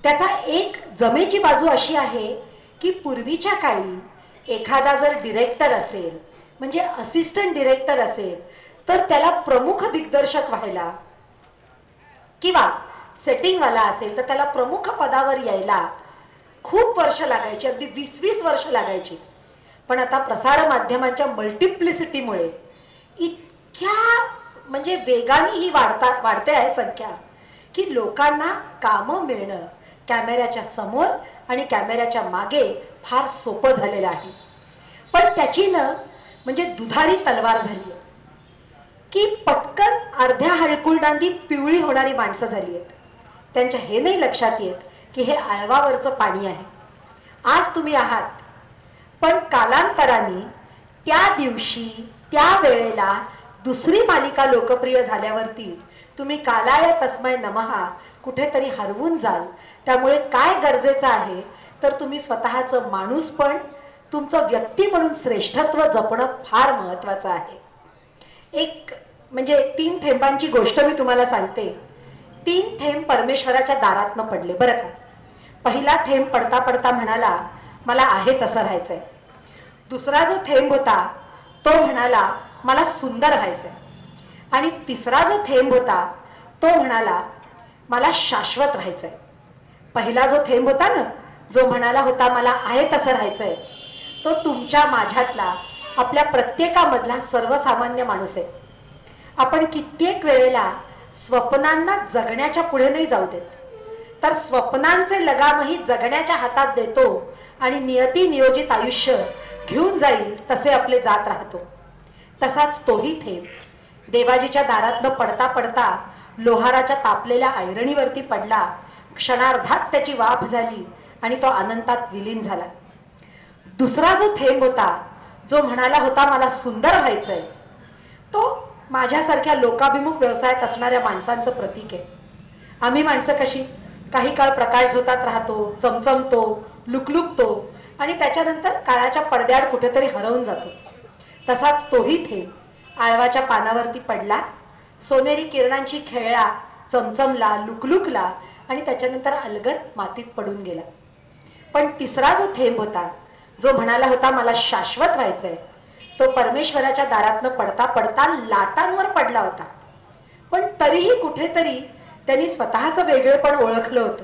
त्याचा एक जमेची बाजू अशी आहे की पूर्वीच्या काळी एखादा जर डिरेक्टर असेल म्हणजे असिस्टंट डिरेक्टर असेल तर त्याला प्रमुख दिग्दर्शक व्हायला किंवा सेटिंगवाला असेल तर त्याला प्रमुख पदावर यायला खूप वर्ष लागायची, अगदी 20-20 वर्ष लागायची. पण आता प्रसार माध्यमांच्या मल्टिप्लिसिटीमुळे इतक्या म्हणजे वेगाने ही वाढते आहे संख्या की लोकांना कामं मिळणं कॅमेऱ्याच्या समोर आणि कॅमेऱ्याच्या मागे फार सोपं झालेलं आहे. पण त्याची म्हणजे दुधारी तलवार झाली आहे की पटकन अर्ध्या हळकुंडांनी पिवळी होणारी माणसं झाली आहेत. त्यांच्या हे नाही लक्षात येत की हे आळवावरचं पाणी आहे. आज तुम्ही आहात पण कालांतराने त्या दिवशी त्या वेळेला दुसरी मालिका लोकप्रिय झाल्यावरती तुम्ही कालाय तस्मै नमः कुठेतरी हरवून जाल. त्यामुळे काय गरजेचं आहे तर तुम्ही स्वतःचं माणूसपण तुमचं व्यक्ती म्हणून श्रेष्ठत्व जपणं फार महत्वाचं आहे. एक म्हणजे 3 थेंबांची गोष्ट मी तुम्हाला सांगते. 3 थेंब परमेश्वराच्या दारातनं पडले बरं का. पहिला थेंब पडता पडता म्हणाला मला आहे तसं राहायचंय. दुसरा जो थेंब होता तो म्हणाला मला सुंदर व्हायचंय. आणि तिसरा जो थेंब होता तो म्हणाला मला शाश्वत व्हायचंय. पहिला जो थेंब होता ना जो म्हणाला होता मला आहे तसं राहायचंय तो तुमच्या माझ्यातला आपल्या प्रत्येकामधला सर्वसामान्य माणूस आहे. आपण कित्येक वेळेला स्वप्नांना जगण्याच्या पुढे नाही जाऊ देत तर स्वप्नांचे लगामही जगण्याच्या हातात देतो आणि नियती नियोजित आयुष्य घेऊन जाईल तसे आपले जात राहतो. तसाच तोही थेंब देवाजीच्या दारातनं पडता पडता लोहाराच्या तापलेल्या ऐरणीवरती पडला. क्षणार्धात त्याची वाफ झाली आणि तो अनंतात विलीन झाला. दुसरा जो थेंब होता जो म्हणाला होता मला सुंदर व्हायचंय तो माझ्यासारख्या लोकाभिमुख व्यवसायात असणाऱ्या माणसांचं प्रतीक आहे. आम्ही माणसं कशी काही काळ प्रकाश झोतात राहतो, चमचमतो, लुकलुकतो आणि त्याच्यानंतर काळाच्या पडद्याआड कुठेतरी हरवून जातो. तसाच तोही थेंब आळवाच्या पानावरती पडला, सोनेरी किरणांची खेळला, चमचमला, लुकलुकला आणि त्याच्यानंतर अलगद मातीत पडून गेला. पण तिसरा जो थेंब होता जो म्हणाला होता मला शाश्वत व्हायचंय तो परमेश्वराच्या दारातनं पडता पडता लाटांवर पडला होता. पण तरीही कुठेतरी त्यांनी स्वतःचं वेगळेपण ओळखलं होतं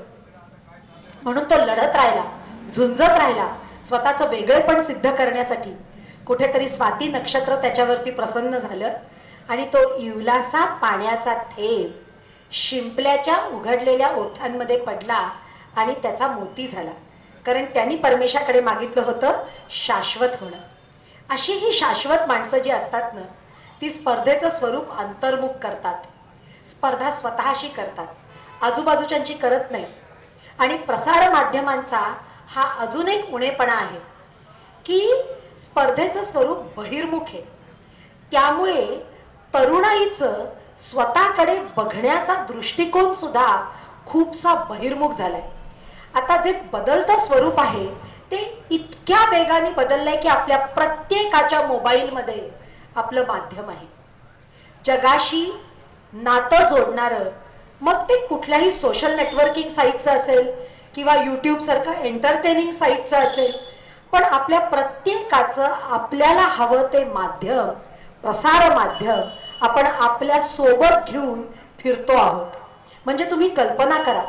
म्हणून तो लढत राहिला, झुंजत राहिला स्वतःचं वेगळेपण सिद्ध करण्यासाठी. कुठेतरी स्वाती नक्षत्र त्याच्यावरती प्रसन्न झालं आणि तो इवलासा पाण्याचा थेंब शिंपल्याच्या उघडलेल्या ओठांमध्ये पडला आणि त्याचा मोती झाला. कारण त्यांनी परमेशाकडे मागितलं होतं शाश्वत होणं. अशी ही शाश्वत माणसं जी असतात ना ती स्पर्धेचं स्वरूप अंतर्मुख करतात. स्पर्धा स्वतःशी करतात, आजूबाजूच्यांची करत नाही. आणि प्रसार माध्यमांचा हा अजून एक उणेपणा आहे की स्पर्धेचं स्वरूप बहिर्मुख आहे. त्यामुळे तरुणाईचं स्वतःकडे बघण्याचा दृष्टिकोन सुद्धा खूपसा बहिर्मुख झालाय. आता जे बदलतं स्वरूप आहे ते इतक्या वेगाने बदललंय की आपल्या प्रत्येकाच्या मोबाईलमध्ये आपलं माध्यम आहे. जगाशी नातं जोडणारं मग ते कुठल्याही सोशल नेटवर्किंग साईटचं असेल किंवा यूट्यूब सारखं एंटरटेनिंग साईटचं असेल पण आपल्या प्रत्येकाचं आपल्याला हवं ते माध्यम प्रसार माध्यम आपण आपल्या सोबत घेऊन फिरतो आहोत. म्हणजे तुम्ही कल्पना करा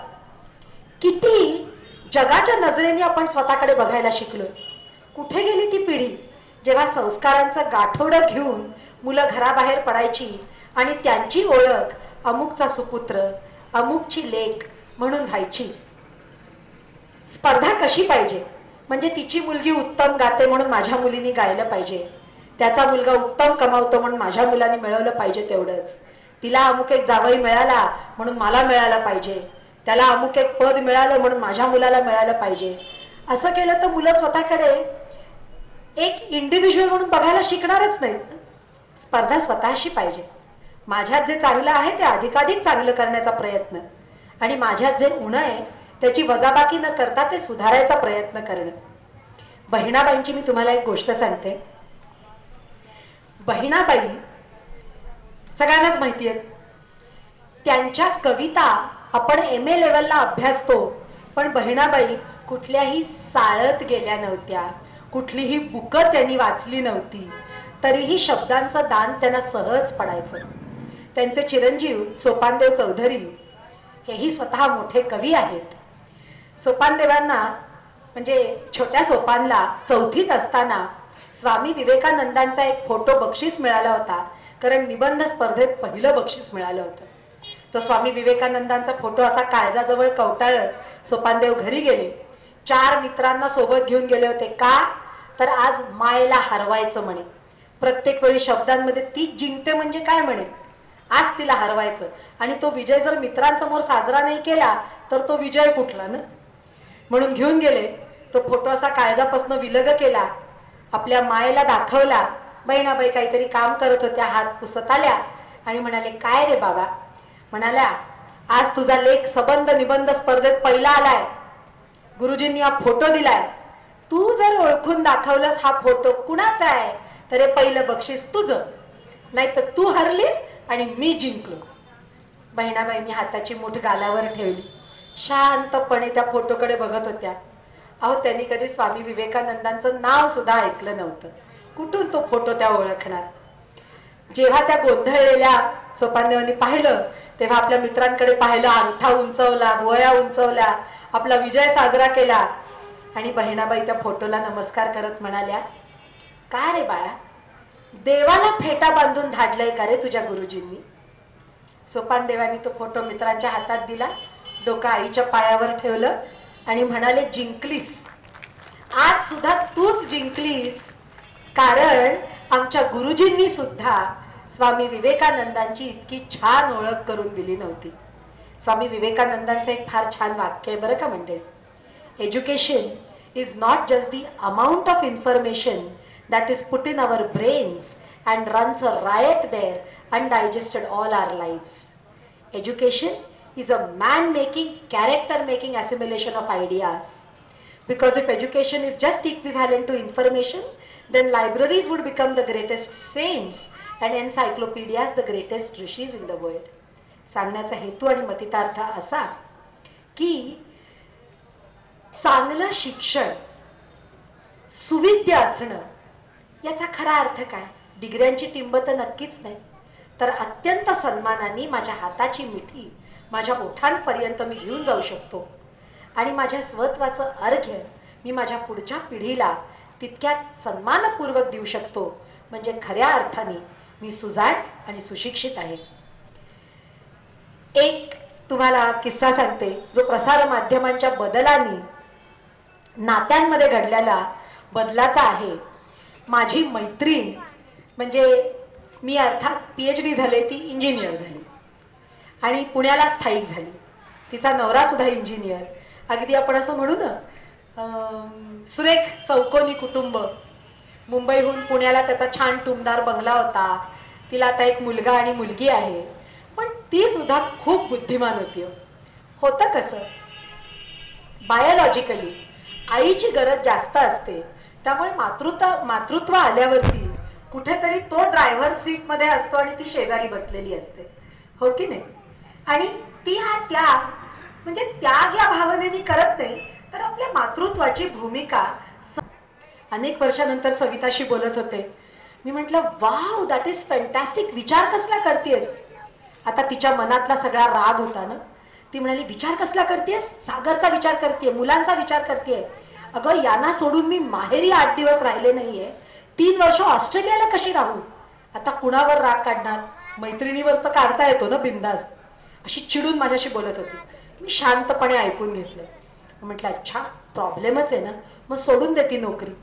किती जगाच्या नजरेने आपण स्वतःकडे बघायला शिकलोय. कुठे गेली ती पिढी जेव्हा संस्कारांचं गाठोडं घेऊन मुलं घराबाहेर पडायची आणि त्यांची ओळख अमुकचा सुपुत्र अमुकची लेक म्हणून व्हायची. स्पर्धा कशी पाहिजे म्हणजे तिची मुलगी उत्तम गाते म्हणून माझ्या मुलीने गायलं पाहिजे, त्याचा मुलगा उत्तम कमावतो म्हणून माझ्या मुलाने मिळवलं पाहिजे तेवढंच, तिला अमुक एक जावई मिळाला म्हणून मला मिळालं पाहिजे, त्याला अमुक एक पद मिळालं म्हणून माझ्या मुलाला मिळालं पाहिजे. असं केलं तर मुलं स्वतःकडे एक इंडिव्हिज्युअल म्हणून बघायला शिकणारच नाहीत. स्पर्धा स्वतःशी पाहिजे. माझ्यात जे चांगलं आहे ते अधिकाधिक चांगलं करण्याचा प्रयत्न आणि माझ्यात जे उणं आहे त्याची वजाबाकी न करता ते सुधारायचा प्रयत्न करणं. बहिणाबाईंची मी तुम्हाला एक गोष्ट सांगते. बहिणाबाई सगळ्यांनाच माहिती आहे. त्यांच्या कविता आपण MA लेवलला अभ्यासतो, पण बहिणाबाई कुठल्याही शाळेत गेल्या नव्हत्या, कुठलीही बुकं त्यांनी वाचली नव्हती, तरीही शब्दांचं दान त्यांना सहज पडायचं. त्यांचे चिरंजीव सोपानदेव चौधरी हेही स्वतः मोठे कवी आहेत. सोपानदेवांना म्हणजे छोट्या सोपानला 4थीत असताना स्वामी विवेकानंदांचा एक फोटो बक्षीस मिळाला होता, कारण निबंध स्पर्धेत पहिलं बक्षीस मिळालं होतं. तो स्वामी विवेकानंदांचा फोटो असा काळजाजवळ कवटाळत सोपानदेव घरी गेले. 4 मित्रांना सोबत घेऊन गेले होते. का तर आज मायला हरवायचं म्हणे. प्रत्येक वेळी शब्दांमध्ये तीच जिंकते म्हणजे काय म्हणे, आज तिला हरवायचं. आणि तो विजय जर मित्रांसमोर साजरा नाही केला तर तो विजय कुठला ना. म्हणून घेऊन गेले. तो फोटो असा काळजापासून विलग केला, आपल्या मायेला दाखवला. बहिणाबाई काहीतरी काम करत होत्या, हात पुसत आल्या आणि म्हणाले, काय रे बाबा. म्हणाल्या, आज तुझा लेख सबंध निबंध स्पर्धेत पहिला आलाय, गुरुजींनी हा फोटो दिलाय. तू जर ओळखून दाखवलंस हा फोटो कुणाचा आहे तर हे पहिलं बक्षीस तुझं, नाही तर तू हरलीस आणि मी जिंकलो. बहिणाबाईंनी हाताची मूठ गालावर ठेवली, शांतपणे त्या फोटोकडे बघत होत्या. अहो, त्यांनी कधी स्वामी विवेकानंदांचं नाव सुद्धा ऐकलं नव्हतं, कुठून तो फोटो त्या ओळखणार. जेव्हा त्या गोंधळलेल्या सोपानदेवांनी पाहिलं तेव्हा आपल्या मित्रांकडे पाहिलं, अंगठा उंचवला, भुवया उंचवल्या, आपला विजय साजरा केला. आणि बहिणाबाई त्या फोटोला नमस्कार करत म्हणाल्या, काय रे बाळा, देवाला फेटा बांधून धाडलंय का रे तुझ्या गुरुजींनी. सोपानदेवांनी तो फोटो मित्रांच्या हातात दिला, डोकं आईच्या पायावर ठेवलं आणि म्हणाले, जिंकलीस, आज सुद्धा तूच जिंकलीस, कारण आमच्या गुरुजींनी सुद्धा स्वामी विवेकानंदांची इतकी छान ओळख करून दिली नव्हती. स्वामी विवेकानंदांचं एक फार छान वाक्य आहे बरं का. म्हणजे education is not just the amount of information that is put in our brains and runs a riot there undigested all our lives. Education is a man-making, character-making assimilation of ideas. Because if education is just equivalent to information, then libraries would become the greatest saints and encyclopedias the greatest rishis in the world. सांगण्याचा हेतू आणि मतितार्थ असा की चांगलं शिक्षण, सुविद्य असणं याचा खरा अर्थ काय. डिग्र्यांची टिंब तर नक्कीच नाही, तर अत्यंत सन्मानाने माझ्या हाताची मिठी माझ्या ओठांपर्यंत मी घेऊन जाऊ शकतो आणि माझ्या स्वत्वाचं अर्घ्य मी माझ्या पुढच्या पिढीला तितक्याच सन्मानपूर्वक देऊ शकतो. म्हणजे खऱ्या अर्थाने मी सुजाण आणि सुशिक्षित आहे. एक तुम्हाला किस्सा सांगते, जो प्रसार माध्यमांच्या बदलाने नात्यांमध्ये घडलेला बदलाचा आहे. माझी मैत्रीण, म्हणजे मी अर्थात PhD झाले, ती इंजिनियर झाली आणि पुण्याला स्थायिक झाली. तिचा नवरा सुद्धा इंजिनियर. अगदी आपण असं म्हणू ना, सुरेख चौकोनी कुटुंब. मुंबईहून पुण्याला त्याचा छान टुमदार बंगला होता. तिला आता एक मुलगा आणि मुलगी आहे. पण ती सुद्धा खूप बुद्धिमान होती. होतं कसं, बायोलॉजिकली आईची गरज जास्त असते, त्यामुळे मातृत्व आल्यावरती कुठेतरी तो ड्रायव्हर सीट मध्ये असतो आणि ती शेजारी बसलेली असते, हो की नाही. आणि ती हा त्याग, म्हणजे त्याग या भावनेने करत नाही, तर आपल्या मातृत्वाची भूमिका. अनेक वर्षानंतर सविताशी बोलत होते. मी म्हटलं, वाव, दॅट इज फॅन्टॅस्टिक. विचार कसला करतेस. आता तिच्या मनातला सगळा राग होता ना. ती म्हणाली, विचार कसला करतेस. सागरचा विचार करते, मुलांचा विचार करते. अगं, यांना सोडून मी माहेरी 8 दिवस राहिले नाहीये, 3 वर्ष ऑस्ट्रेलियाला कशी राहू. आता कुणावर राग काढणार, मैत्रिणीवर तर काढता येतो ना बिंदास. अशी चिडून माझ्याशी बोलत होती. मी शांतपणे ऐकून घेतलं. म्हटलं, अच्छा, प्रॉब्लेमच आहे ना, मग सोडून दे ती नोकरी.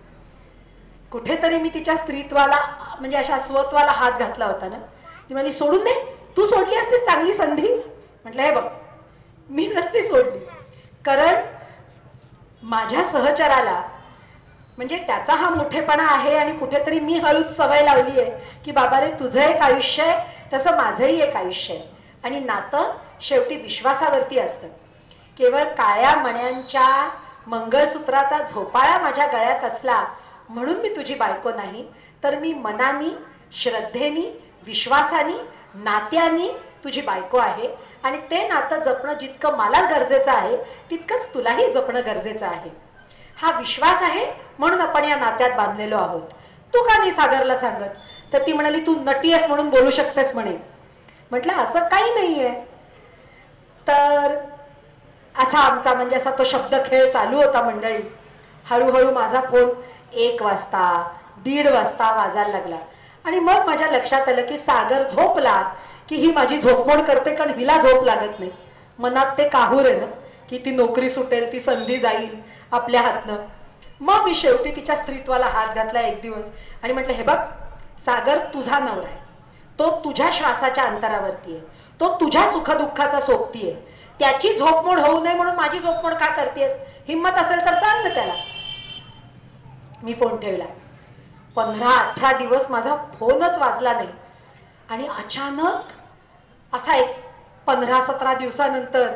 कुठेतरी मी तिच्या स्त्रीत्वाला, म्हणजे अशा स्वत्वाला हात घातला होता ना. ती म्हणाली, सोडून दे, तू सोडली असती चांगली संधी. म्हटलं, हे बघ, मी नसती सोडली, कारण माझ्या सहचराला, म्हणजे त्याचा हा मोठेपणा आहे आणि कुठेतरी मी हळूच सवय लावली आहे की बाबा रे, तुझं एक आयुष्य आहे तसं माझंही एक आयुष्य आहे. आणि नातं शेवटी विश्वासावरती असतं. केवळ काळ्या मण्यांच्या मंगळसूत्राचा झोपाळा माझ्या गळ्यात असला म्हणून मी तुझी बायको नाही, तर मी मनानी, श्रद्धेनी, विश्वासानी नात्याने तुझी बायको आहे आणि ते नातं जपणं जितकं मला गरजेचं आहे तितकंच तुलाही जपणं गरजेचं आहे. हा विश्वास आहे म्हणून आपण या नात्यात बांधलेलो आहोत. तू का नाही सागरला सांगत? तर ती म्हणाली, तू नटी आहेस म्हणून बोलू शकतेस म्हणे. म्हटलं असं काही नाहीये. तर असा आमचा म्हणजे असा तो शब्द खेळ चालू होता मंडळी. हळूहळू माझा फोन 1 वाजता 1:30 वाजता वाजायला लागला आणि मग माझ्या लक्षात आलं की सागर झोपला की ही माझी झोपमोड करते, कारण हिला झोप लागत नाही. मनात ते काहूर आहे ना की ती नोकरी सुटेल, ती संधी जाईल आपल्या हातनं. मग मी शेवटी तिच्या स्त्रीत्वाला हात घातला एक दिवस आणि म्हटलं, हे बघ सागर, तुझा नवरा आहे, तो तुझ्या श्वासाच्या अंतरावरती आहे, तो तुझ्या सुखदुःखाचा सोबती आहे. त्याची झोपमोड होऊ नये म्हणून माझी झोपमोड का करतेस? हिम्मत असेल तर सांग ना त्याला. मी फोन ठेवला. 15-18 दिवस माझा फोनच वाजला नाही आणि अचानक असा एक 15-17 दिवसानंतर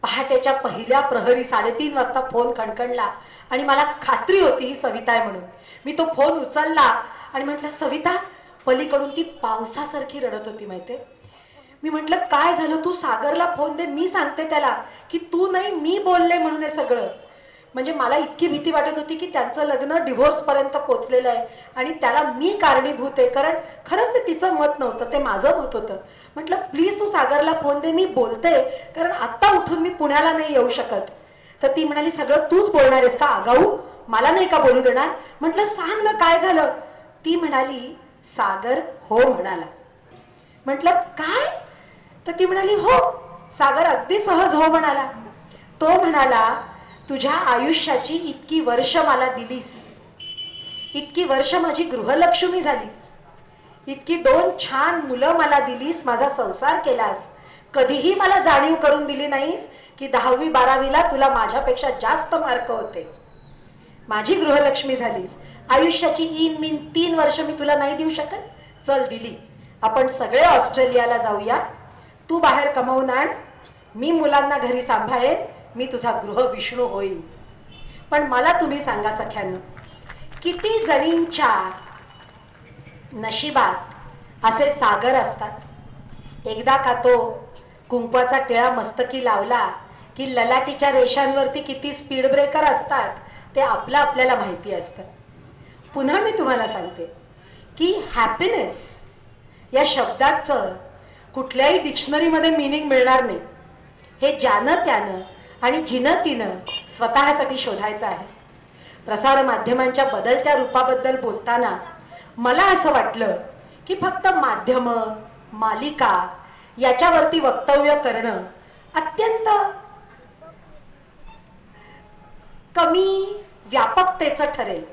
पहाटेच्या पहिल्या प्रहरी 3:30 वाजता फोन खणखणला आणि मला खात्री होती ही सविता आहे म्हणून. मी तो फोन उचलला आणि म्हटलं, सविता. पलीकडून ती पावसासारखी रडत होती माहितीये. मी म्हटलं, काय झालं? तू सागरला फोन दे, मी सांगते त्याला की तू नाही, मी बोलले म्हणून हे सगळं. म्हणजे मला इतकी भीती वाटत होती की त्यांचं लग्न डिव्होर्स पर्यंत पोहोचलेलं आहे आणि त्याला मी कारणीभूत आहे, कारण खरंच ते तिचं मत नव्हतं, ते माझं मत होतं. म्हटलं, प्लीज तू सागरला फोन दे, मी बोलते, कारण आत्ता उठून मी पुण्याला नाही येऊ शकत. तर ती म्हणाली, सगळं तूच बोलणार आहेस का आगाऊ? मला नाही का बोलू देणार? म्हटलं, सांग ना काय झालं? ती म्हणाली, सागर हो म्हणाला. म्हटलं, काय? तर ती म्हणाली, हो. सागर अगदी सहज हो म्हणाला. तो म्हणाला, तुझ्या आयुष्याची इतकी वर्ष मला दिलीस, इतकी वर्ष माझी गृहलक्ष्मी झालीस, इतकी 2 छान मुलं मला दिलीस, माझा संसार केलास, कधीही मला जाणीव करून दिली नाहीस की 10वी-12वीला तुला माझ्यापेक्षा जास्त मार्क होते. माझी गृहलक्ष्मी झालीस. आयुष्याची इन 3 वर्ष मी तुला नाही देऊ शकत? चल दिली. आपण सगळे ऑस्ट्रेलियाला जाऊया, तू बाहेर कमावून आण, मी मुलांना घरी सांभाळेन, मी तुझा गृह विष्णू होईल. पण मला तुम्ही सांगा सख्यांनो, किती जणींच्या नशिबात असे सागर असतात? एकदा का तो कुंकवाचा टिळा मस्तकी लावला की ललाटीच्या रेषांवरती किती स्पीड ब्रेकर असतात ते आपल्याला माहिती असतं. पुन्हा मी तुम्हाला सांगते की हॅपीनेस या शब्दाचं कुठल्याही डिक्शनरीमध्ये मीनिंग मिळणार नाही. हे ज्यानं त्यानं आणि जिनं तिनं स्वतःसाठी शोधायचं आहे. प्रसार माध्यमांच्या बदलत्या रूपाबद्दल बोलताना मला असं वाटलं की फक्त माध्यम, मालिका याच्यावरती वक्तव्य करणं अत्यंत कमी व्यापकतेचं ठरेल.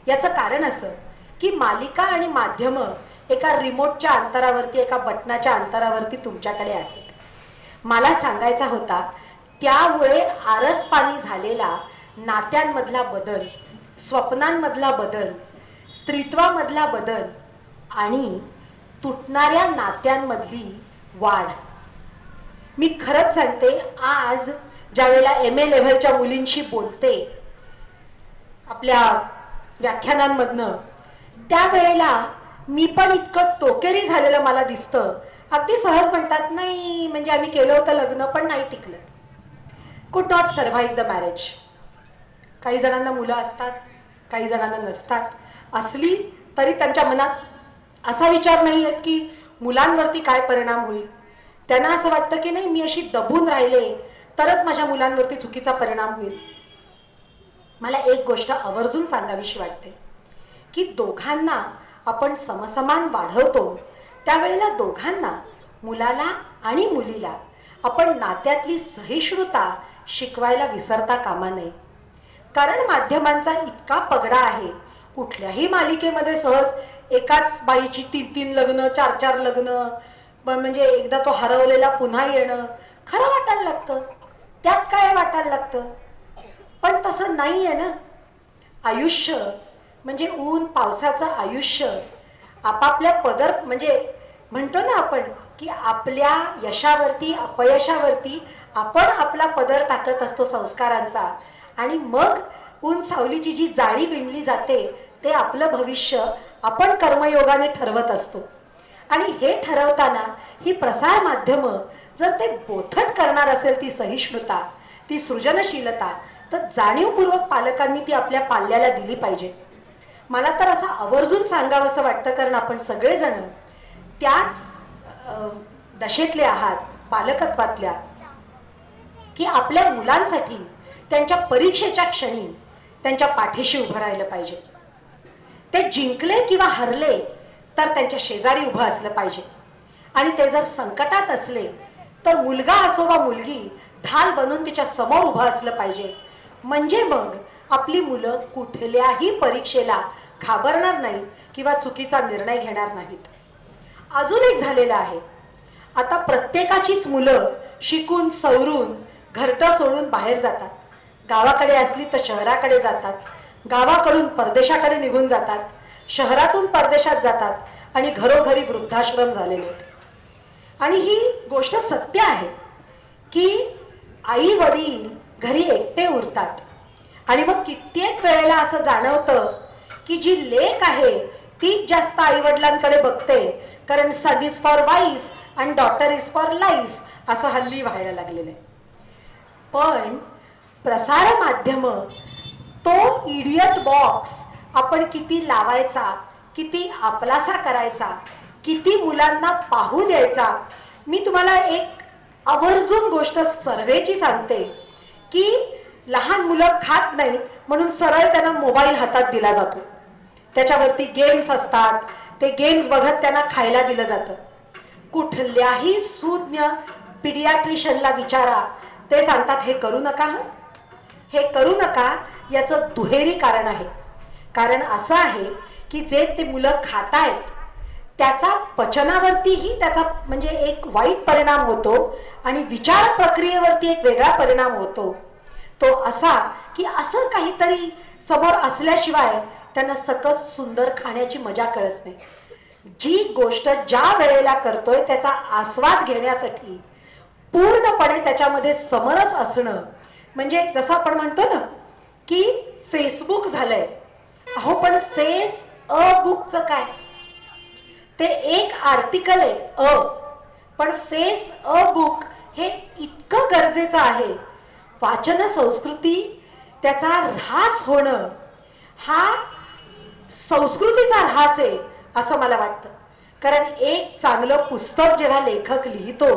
याचं कारण असं की मालिका आणि माध्यम एका रिमोटच्या अंतरावरती, एका बटनाच्या अंतरावरती तुमच्याकडे आहेत. मला सांगायचा होता त्यामुळे आरसपाणी झालेला नात्यांमधला बदल, स्वप्नांमधला बदल, स्त्रीत्वामधला बदल आणि तुटणाऱ्या नात्यांमधली वाढ. मी खरंच सांगते, आज ज्या वेळेला MA लेव्हलच्या मुलींशी बोलते आपल्या व्याख्यानांमधनं, त्यावेळेला मी पण इतकं टोकेरी झालेलं मला दिसतं. अगदी सहज म्हणतात, नाही म्हणजे आम्ही केलं होतं लग्न पण नाही टिकलं, कुड नॉट सर्व्हाइव्ह द मॅरेज. काही जणांना मुलं असतात, काही जणांना नसतात. असली तरी त्यांच्या मनात असा विचार नाही आहेत की मुलांवरती काय परिणाम होईल. त्यांना असं वाटतं की नाही, मी अशी दबून राहिले तरच माझ्या मुलांवरती चुकीचा परिणाम होईल. मला एक गोष्ट आवर्जून सांगावीशी वाटते की दोघांना आपण समसमान वाढवतो त्यावेळेला दोघांना, मुलाला आणि मुलीला, आपण नात्यातली सहिष्णुता शिकवायला विसरता कामा नये. कारण माध्यमांचा इतका पगडा आहे. कुठल्याही मालिकेमध्ये सहज एकाच बाईची 3-3 लग्न, 4-4 लग्न, म्हणजे एकदा तो हरवलेला पुन्हा येणं खरं वाटायला लागतं. त्यात काय वाटायला लागतं? पण तसं नाही आहे ना. आयुष्य म्हणजे ऊन पावसाचं आयुष्य. आपापल्या पदर म्हणजे म्हणतो ना आपण की आपल्या यशावरती अपयशावरती आपण आपला पदर टाकत असतो संस्कारांचा, आणि मग ऊन सावलीची जी जाळी विणली जाते ते आपलं भविष्य आपण कर्मयोगाने ठरवत असतो. आणि हे ठरवताना ही प्रसार माध्यम जर ते बोथट करणार असेल ती सहिष्णुता, ती सृजनशीलता, तर जाणीवपूर्वक पालकांनी ती आपल्या पाल्याला दिली पाहिजे. मला तर असं आवर्जून सांगावंसं वाटतं, कारण आपण सगळेजण त्याच दशेतले आहात, पालकत्वातल्या, की आपल्या मुलांसाठी त्यांच्या परीक्षेच्या क्षणी त्यांच्या पाठीशी उभं राहिलं पाहिजे. ते जिंकले किंवा हरले तर त्यांच्या शेजारी उभं असलं पाहिजे. आणि ते जर संकटात असले तर मुलगा असो वा मुलगी ढाल बनून तिच्या समोर उभं असलं पाहिजे. म्हणजे मग आपली मुलं कुठल्याही परीक्षेला घाबरणार नाही किंवा चुकीचा निर्णय घेणार नाहीत. अजून एक झालेलं आहे, आता प्रत्येकाचीच मुलं शिकून सवरून घरटं सोडून बाहेर जातात. गावाकडे असली तर शहराकडे जातात, गावाकडून परदेशाकडे निघून जातात, शहरातून परदेशात जातात आणि घरोघरी वृद्धाश्रम झालेले आहेत. आणि ही गोष्ट सत्य आहे की आई वडील घरी एकटे उरतात आणि मग कित्येक वेळेला असं जाणवतं की जी लेक आहे तीच जास्त आई वडिलांकडे बघते, कारण son is for wife and daughter is for life असं हल्ली व्हायला लागलेलं आहे. पण प्रसार माध्यम तो इडियट बॉक्स आपण किती लावायचा, किती आपलासा करायचा, किती मुलांना पाहू द्यायचा. मी तुम्हाला एक आवर्जून गोष्ट सर्वेची सांगते की लहान मुलं खात नाहीत म्हणून सरळ त्यांना मोबाईल हातात दिला जातो, त्याच्यावरती गेम्स असतात, ते गेम्स बघत त्यांना खायला दिलं जातं. कुठल्याही सुज्ञ पिडियाट्रिशियनला विचारा, ते सांगतात हे करू नका, हे करू नका. याचं दुहेरी कारण आहे. कारण असं आहे की जे ते मुलं खातायत त्याचा पचनावरतीही त्याचा म्हणजे एक वाईट परिणाम होतो आणि विचार प्रक्रियेवरती एक वेगळा परिणाम होतो. तो असा की असं काहीतरी समोर असल्याशिवाय त्यांना सकस सुंदर खाण्याची मजा कळत नाही. जी गोष्ट ज्या वेळेला करतोय त्याचा आस्वाद घेण्यासाठी पूर्णपणे त्याच्यामध्ये समरस असणं, म्हणजे जसं आपण म्हणतो ना की फेसबुक झालंय, अहो पण फेस अ बुकचं काय, ते एक आर्टिकल आहे पण फेस अ बुक हे इतकं गरजेचं आहे. वाचन संस्कृती त्याचा ऱ्हास होणं हा संस्कृतीचा ऱ्हास आहे असं मला वाटतं. कारण एक चांगलं पुस्तक जेव्हा लेखक लिहितो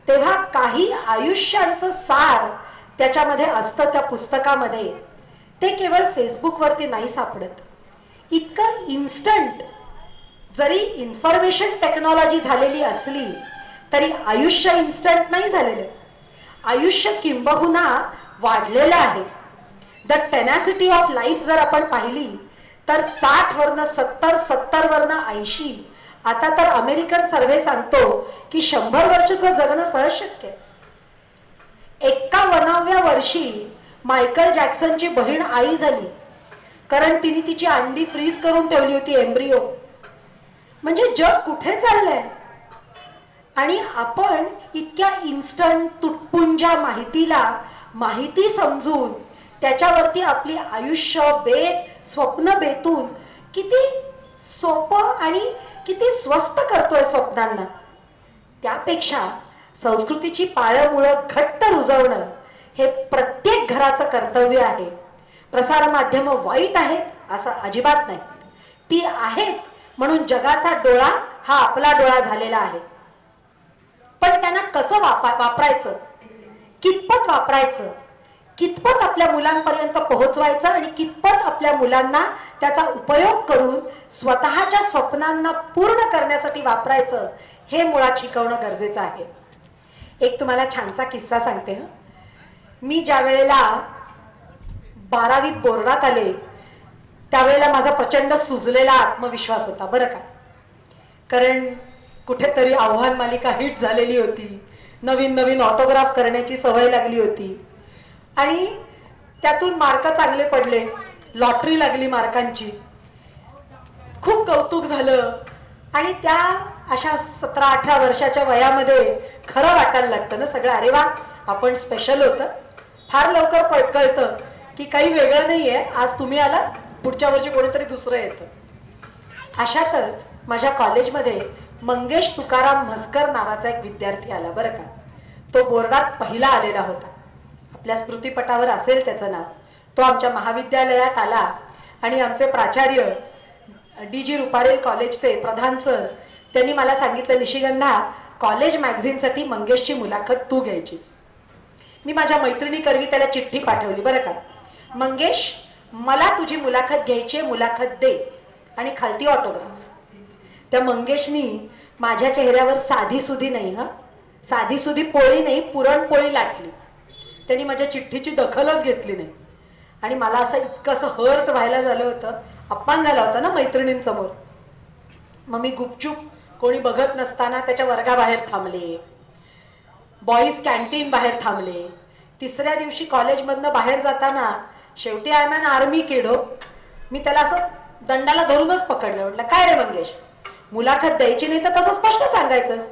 तेव्हा काही आयुष्यांचं सार त्याच्यामध्ये असतं त्या पुस्तकामध्ये. ते केवळ फेसबुकवरती नाही सापडत. इतकं इन्स्टंट जरी इन्फॉर्मेशन टेक्नॉलॉजी झालेली असली तरी आयुष्य इन्स्टंट नाही झालेलं. आयुष्य किंबहुना वाढलेलं आहे. द टेनॅसिटी ऑफ लाईफ जर आपण पाहिली तर 60 वरनं 70, 70 वरनं 80, आता तर अमेरिकन सर्व्हे सांगतो की 100 वर्ष जगणं सहज शक्य आहे. 51व्या वर्षी मायकल जॅक्सनची बहीण आई झाली, कारण तिने तिची अंडी फ्रीज करून ठेवली होती, एम्ब्रियो. म्हणजे जग कुठे चाललंय. आणि आपण इतक्या इन्स्टंट तुटपुंजा माहितीला माहिती समजून त्याच्यावरती आपली आयुष्य बेत स्वप्न बेतून किती सोपं आणि किती स्वस्त करतोय स्वप्नांना. त्यापेक्षा संस्कृतीची पाळंमुळं घट्ट रुजवणं हे प्रत्येक घराचं कर्तव्य आहे. प्रसार माध्यम वाईट आहेत असं अजिबात नाही. ती आहेत म्हणून जगाचा डोळा हा आपला डोळा झालेला आहे. पण त्यांना कसं वापरायचं, कितपत वापरायचं, कितपत आपल्या मुलांपर्यंत पोहोचवायचं आणि कितपत आपल्या मुलांना त्याचा उपयोग करून स्वतःच्या स्वप्नांना पूर्ण करण्यासाठी वापरायचं, हे मुळात शिकवणं गरजेचं आहे. एक तुम्हाला छानसा किस्सा सांगते. मी ज्या वेळेला 12वीत बोर्डात आले त्यावेळेला माझा प्रचंड सुजलेला आत्मविश्वास होता बरं का. कारण कुठेतरी आव्हान मालिका हिट झालेली होती, नवीन नवीन ऑटोग्राफ करण्याची सवय लागली होती आणि त्यातून मार्क चांगले पडले, लॉटरी लागली मार्कांची, खूप कौतुक झालं. आणि त्या अशा 17-18 वर्षाच्या वयामध्ये खरं वाटायला लागतं ना सगळं. अरे वा, आपण स्पेशल होतं. फार लवकर कळतं की काही वेगळं नाहीये, आज तुम्ही आला, पुढच्या वर्षी कोणीतरी दुसरं येतं. अशातच माझ्या कॉलेजमध्ये मंगेश तुकाराम म्हसकर नावाचा एक विद्यार्थी आला बरं का. तो बोर्डात पहिला आलेला होता. आपल्या स्मृतीपटावर असेल त्याचं नाव. तो आमच्या महाविद्यालयात आला आणि आमचे प्राचार्य डी.जी. रुपारेल कॉलेजचे प्रधान सर त्यांनी मला सांगितलं, निशिगंधा, कॉलेज मॅगझिनसाठी मंगेशची मुलाखत तू घ्यायचीस. मी माझ्या मैत्रिणी करवी त्याला चिठ्ठी पाठवली बरं का. मंगेश, मला तुझी मुलाखत घ्यायची, मुलाखत दे, आणि खालती ऑटोग्राफ. त्या मंगेशनी माझ्या चेहऱ्यावर साधी सुधी नाही, साधी सुधी पोळी नाही, पुरणपोळी लाटली. त्यांनी माझ्या चिठ्ठीची दखलच घेतली नाही. आणि मला असं इतकं हर्ट व्हायला झालं होतं, अपमान झाला होता ना मैत्रिणींसमोर. मग मी गुपचूप कोणी बघत नसताना त्याच्या वर्गाबाहेर थांबले, बॉईज कॅन्टीन बाहेर थांबले. तिसऱ्या दिवशी कॉलेजमधनं बाहेर जाताना शेवटी आय एम एन आर्मी किड, मी त्याला असं दंडाला धरूनच पकडलं. म्हटलं, काय रे मंगेश, मुलाखत द्यायची नाही तर तसं स्पष्ट सांगायचंस.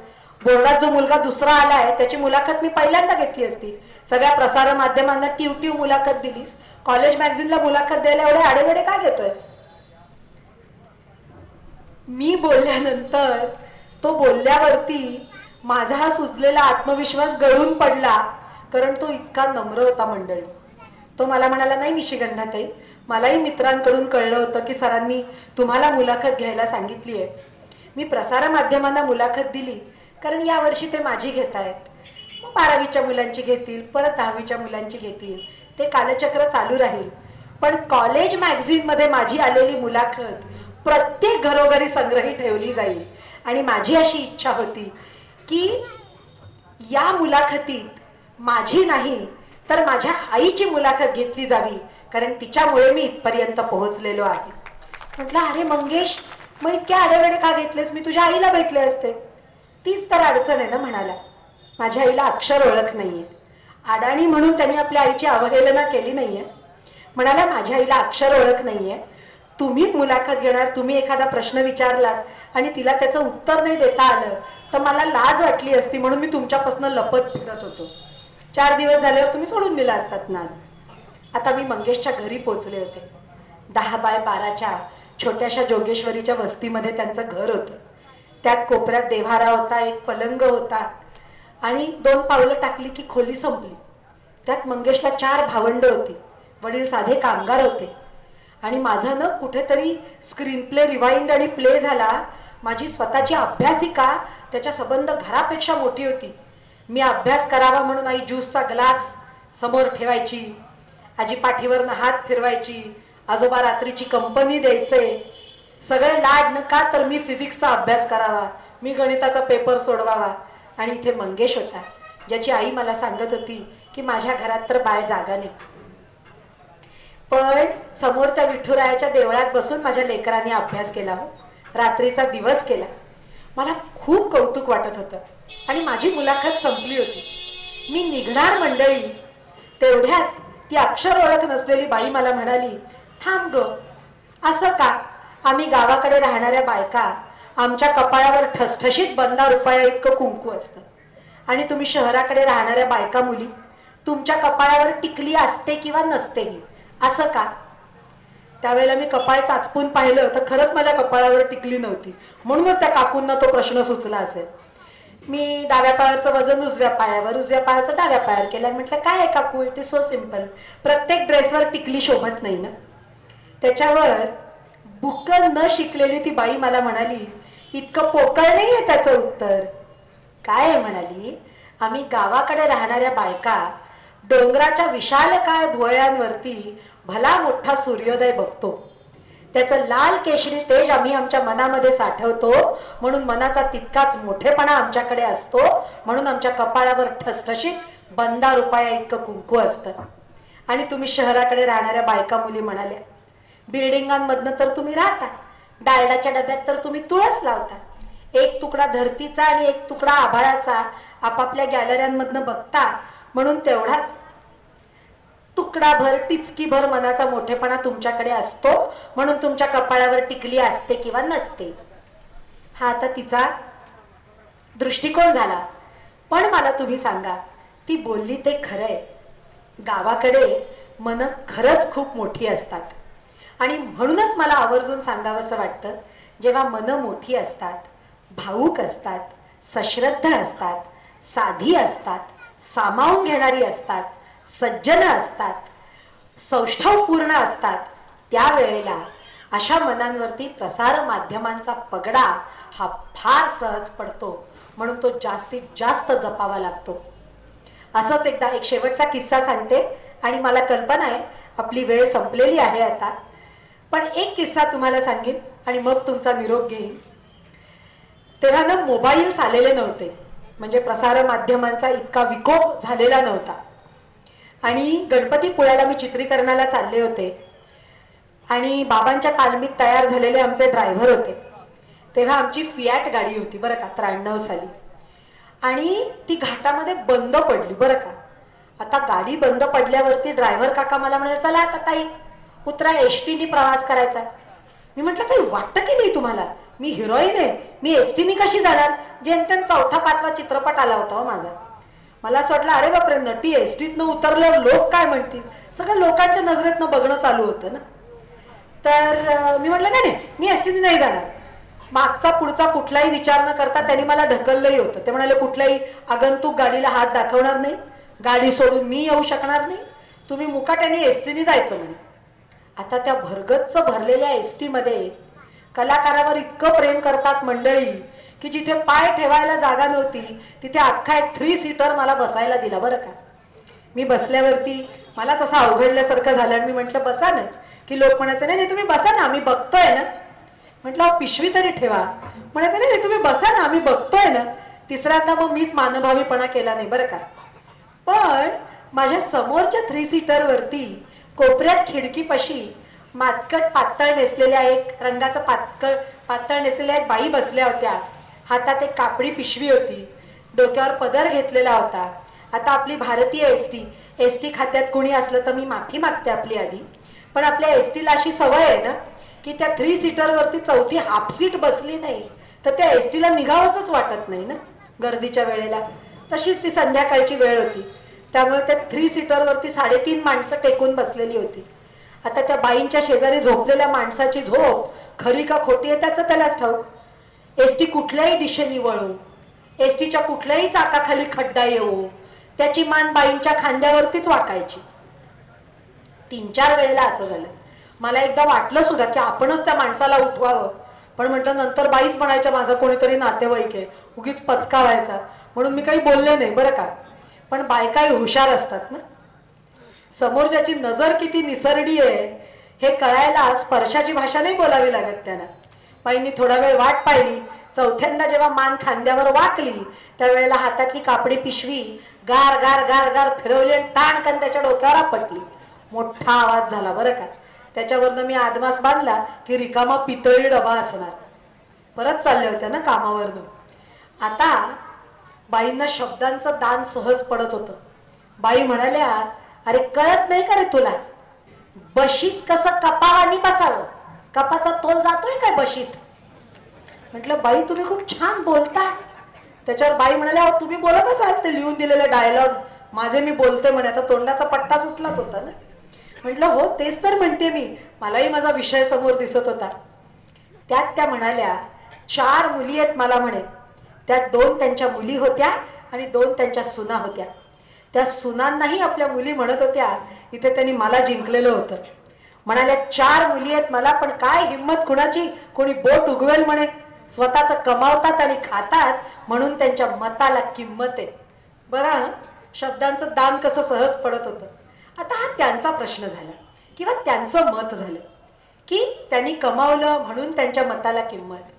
बोर्डात जो मुलगा दुसरा आलाय त्याची मुलाखत मी पहिल्यांदा घेतली असती. सगळ्या प्रसार माध्यमांना टिव मुलाखत दिलीस, कॉलेज मॅगझिनला मुलाखत द्यायला एवढे आडेवेडे काय घेतोयस. मी बोलल्यानंतर तो बोलल्यावरती माझा हा सुचलेला आत्मविश्वास गळून पडला, कारण तो इतका नम्र होता मंडळी. तो मला म्हणाला, नाही निशिगंधाताई, मलाही मित्रांकडून कळलं होतं की सरांनी तुम्हाला मुलाखत घ्यायला सांगितली आहे. मी प्रसार माध्यमांना मुलाखत दिली कारण यावर्षी ते माझी घेत आहेत. 12वीच्या मुलांची घेतील, परत 10वीच्या मुलांची घेतील, ते कालचक्र चालू राहील. पण कॉलेज मॅगझिन मध्ये माझी आलेली मुलाखत प्रत्येक घरोघरी संग्रही ठेवली जाईल. आणि माझी अशी इच्छा होती की या मुलाखतीत माझी नाही तर माझ्या आईची मुलाखत घेतली जावी, कारण तिच्यामुळे मी इथपर्यंत पोहोचलेलो आहे. म्हटलं, अरे मंगेश, मग इतक्या आडेवेडे का घेतलेस, मी तुझ्या आईला भेटले असते. तीच तर अडचण आहे ना. म्हणाला, माझ्या आईला अक्षर ओळख नाहीये. अडाणी म्हणून त्यांनी आपल्या आईची अवहेलना केली नाहीये. म्हणाला, माझ्या आईला अक्षर ओळख नाहीये. तुम्ही मुलाखत घेणार, तुम्ही एखादा प्रश्न विचारलात आणि तिला त्याचं उत्तर नाही देता आलं तर मला लाज वाटली असती, म्हणून मी तुमच्यापासून लपत फिरत होतो. 4 दिवस झाल्यावर तुम्ही सोडून दिला असतात ना. आता मी मंगेशच्या घरी पोहोचले होते. 10 बाय 12च्या छोट्याशा जोगेश्वरीच्या वस्तीमध्ये त्यांचं घर होतं. त्यात कोपऱ्यात देव्हारा होता, एक पलंग होता, आणि 2 पावलं टाकली की खोली संपली. त्यात मंगेशला 4 भावंड होती. वडील साधे कामगार होते. आणि माझं ना कुठेतरी स्क्रीन प्ले रिवाइंड आणि प्ले झाला. माझी स्वतःची अभ्यासिका त्याच्या संबंध घरापेक्षा मोठी होती. मी अभ्यास करावा म्हणून आई ज्यूसचा ग्लास समोर ठेवायची, आजी पाठीवरनं हात फिरवायची, आजोबा रात्रीची कंपनी द्यायचे. सगळे लाड नका तर मी फिजिक्सचा अभ्यास करावा, मी गणिताचा पेपर सोडवावा. आणि इथे मंगेश होता, ज्याची आई मला सांगत होती की माझ्या घरात तर बाय जागा नाही, पण समोर त्या विठुरायाच्या देवळात बसून माझ्या लेकरांनी अभ्यास केला, रात्रीचा दिवस केला. मला खूप कौतुक वाटत होतं. आणि माझी मुलाखत संपली होती. मी निघणार मंडळी, तेवढ्यात ती अक्षर ओळख नसलेली बाई मला म्हणाली, थांब ग, असं का, आम्ही गावाकडे राहणाऱ्या बायका, आमच्या कपाळावर ठसठशीत बंदा रुपया इतकं कुंकू असतं, आणि तुम्ही शहराकडे राहणाऱ्या बायका मुली, तुमच्या कपाळावर टिकली असते किंवा नसतेही, असं का. त्यावेळेला मी कपाळ चाचपून पाहिलं तर खरंच माझ्या कपाळावर टिकली नव्हती. म्हणूनच त्या काकूंना तो प्रश्न सुचला असेल. मी डाव्या पायाचं वजन उजव्या पायावर, उजव्या पायाचं डाव्या पायावर केलं. म्हटलं, काय आहे काकू, इट इज सो सिम्पल, प्रत्येक ड्रेसवर टिकली शोभत नाही ना. त्याच्यावर बुक्कल न शिकलेली ती बाई मला म्हणाली, इतकं पोकळ नाहीये त्याचं उत्तर. काय आहे म्हणाली, आम्ही गावाकडे राहणाऱ्या बायका डोंगराच्या विशालकाय भुवयांवरती भला मोठा सूर्योदय बघतो, त्याचं लाल केशरी तेज आम्ही आमच्या मनामध्ये साठवतो, म्हणून मनाचा तितकाच मोठेपणा आमच्याकडे असतो, म्हणून आमच्या कपाळावर ठसठशीत बंदा रुपया इतकं कुंकू असतं. आणि तुम्ही शहराकडे राहणाऱ्या बायका मुली म्हणाल्या, बिल्डिंगांमधनं तर तुम्ही राहता, डालडाच्या डब्यात तर तुम्ही तुळस लावता, एक तुकडा धरतीचा आणि एक तुकडा आभाळाचा आपापल्या गॅलऱ्यांमधनं बघता, म्हणून तेवढाच तुकडाभर टिचकीभर मनाचा मोठेपणा तुमच्याकडे असतो, म्हणून तुमच्या कपाळावर टिकली असते किंवा नसते. हा आता तिचा दृष्टिकोन झाला. पण मला तुम्ही सांगा, ती बोलली ते खरंय. गावाकडे मन खरंच खूप मोठी असतात. आणि म्हणूनच मला आवर्जून सांगावंसं वाटतं, जेव्हा मन मोठी असतात, भावूक असतात, सश्रद्ध असतात, साधी असतात, सामावून घेणारी असतात, सज्जन असतात, सौष्ठवपूर्ण असतात, त्यावेळेला अशा मनांवरती प्रसार माध्यमांचा पगडा हा फार सहज पडतो, म्हणून तो जास्तीत जास्त जपावा लागतो. असंच एकदा एक शेवटचा किस्सा सांगते आणि मला कल्पना आहे आपली वेळ संपलेली आहे आता, पण एक किस्सा तुम्हाला सांगेन आणि मग तुमचा निरोप घेईन. तेव्हा ना मोबाईल्स आलेले नव्हते, म्हणजे प्रसार माध्यमांचा इतका विकोप झालेला नव्हता. आणि गणपतीपुळ्याला मी चित्रीकरणाला चालले होते आणि बाबांच्या तालमीत तयार झालेले आमचे ड्रायव्हर होते. तेव्हा आमची फियाट गाडी होती बरं का, 93 साली, आणि ती घाटामध्ये बंद पडली बरं का. आता गाडी बंद पडल्यावरती ड्रायव्हर काका मला म्हणाले, चला आता ताई उतरा, एसटीने प्रवास करायचा. मी म्हटलं काही वाटतं की नाही तुम्हाला, मी हिरोईन आहे, मी एसटीने कशी जाणार. जेमतेम 4था-5वा चित्रपट आला होता माझा. मला असं वाटलं अरे बापरे, नटी एसटीतनं उतरल्यावर लोक काय म्हणतील, सगळं लोकांच्या नजरेतनं बघणं चालू होतं ना. तर मी म्हटलं नाही मी एसटीने नाही जाणार. मागचा पुढचा कुठलाही विचार न करता त्यांनी मला ढकललंही होतं. ते म्हणाले कुठल्याही आगंतुक गाडीला हात दाखवणार नाही, गाडी सोडून मी येऊ शकणार नाही, तुम्ही मुकाट्याने एसटीने जायचं म्हणे. आता त्या भरगच्च भरलेल्या एसटी मध्ये कलाकारावर इतकं प्रेम करतात मंडळी की जिथे पाय ठेवायला जागा नव्हती तिथे अख्खा एक 3 सीटर मला बसायला दिला बरं का. मी बसल्यावरती मलाच असं अवघडल्यासारखं झालं आणि मी म्हटलं बसा ना, की लोक म्हणायचं नाही तुम्ही बसा ना आम्ही बघतोय ना. म्हटलं पिशवी तरी ठेवा. म्हणायचं नाही तुम्ही बसा ना आम्ही बघतोय ना. तिसऱ्यांदा मग मीच मानभावीपणा केला नाही बरं का. पण माझ्या समोरच्या 3 सीटरवरती कोपऱ्यात खिडकीपाशी मातकट पातळ नेसलेल्या एक रंगाचं पातळ नेसलेल्या एक बाई बसल्या होत्या. हातात एक कापडी पिशवी होती, डोक्यावर पदर घेतलेला होता. आता आपली भारतीय एसटी खात्यात कोणी असलं तर मी माफी मागते आपली आधी, पण आपल्या एसटीला अशी सवय आहे ना की त्या 3 सीटरवरती 4थी हाफ सीट बसली नाही तर त्या एसटीला निघावंच वाटत नाही ना गर्दीच्या वेळेला. तशीच ती संध्याकाळची वेळ होती, त्यामुळे त्या 3 सीटरवरती 3.5 माणसं टेकून बसलेली होती. आता त्या बाईंच्या शेजारी झोपलेल्या माणसाची झोप खरी का खोटी आहे त्याचं त्यालाच ठाऊक. एसटी कुठल्याही दिशेने वळू, एसटीच्या कुठल्याही चाकाखाली खड्डा येऊ, त्याची मान बाईंच्या खांद्यावरतीच वाकायची. 3-4 वेळेला असं झालं. मला एकदा वाटलं सुद्धा की आपणच त्या माणसाला उठवावं, पण म्हटलं नंतर बाईच म्हणायच्या माझा कोणीतरी नातेवाईक आहे, उगीच पचकावायचा, म्हणून मी काही बोलले नाही बरं का. पण बायकाही हुशार असतात ना, समोरच्याची नजर किती निसरडी आहे हे कळायला स्पर्शाची भाषा नाही बोलावी लागत त्यांना. बाईंनी थोडा वेळ वाट पाहिली. 4थ्यांदा जेव्हा मान खांद्यावर वाकली त्यावेळेला हातातली कापडी पिशवी गार गार गार गार फिरवली आणि टाणकन त्याच्या डोक्यावर आपटली. मोठा आवाज झाला बरं का. त्याच्यावरनं मी आदमास बांधला की रिकामा पितळी डबा असणार. परत चालले होते ना कामावरनं. आता बाईंना शब्दांचं दान सहज पडत होतं. बाई म्हणाल्या, अरे कळत नाही का रे तुला, बशीत कसं कपावानी बसावं, कपाचा तोल जातोय काय बशीत. म्हटलं बाई तुम्ही खूप छान बोलता. त्याच्यावर बाई म्हणाल्या, तुम्ही बोलत असाल ते लिहून दिलेले डायलॉग माझे मी बोलते म्हणे. आता तोंडाचा पट्टा सुटलाच होता ना. म्हटलं हो तेच तर म्हणते मी, मलाही माझा विषय समोर दिसत होता. त्यात त्या म्हणाल्या 4 मुली आहेत मला म्हणे. त्यात 2 त्यांच्या मुली होत्या आणि 2 त्यांच्या सुना होत्या. त्या सुनांनाही आपल्या मुली म्हणत होत्या. इथे त्यांनी मला जिंकलेलं होतं. म्हणाल्या 4 मुली आहेत मला, पण काय हिंमत कुणाची, कोणी बोट उगवेल म्हणे. स्वतःच कमावतात आणि खातात म्हणून त्यांच्या मताला किंमत आहे. बघा शब्दांचं दान कसं सहज पडत होतं. आता हा त्यांचा प्रश्न झाला किंवा त्यांचं मत झालं की त्यांनी कमावलं म्हणून त्यांच्या मताला किंमत,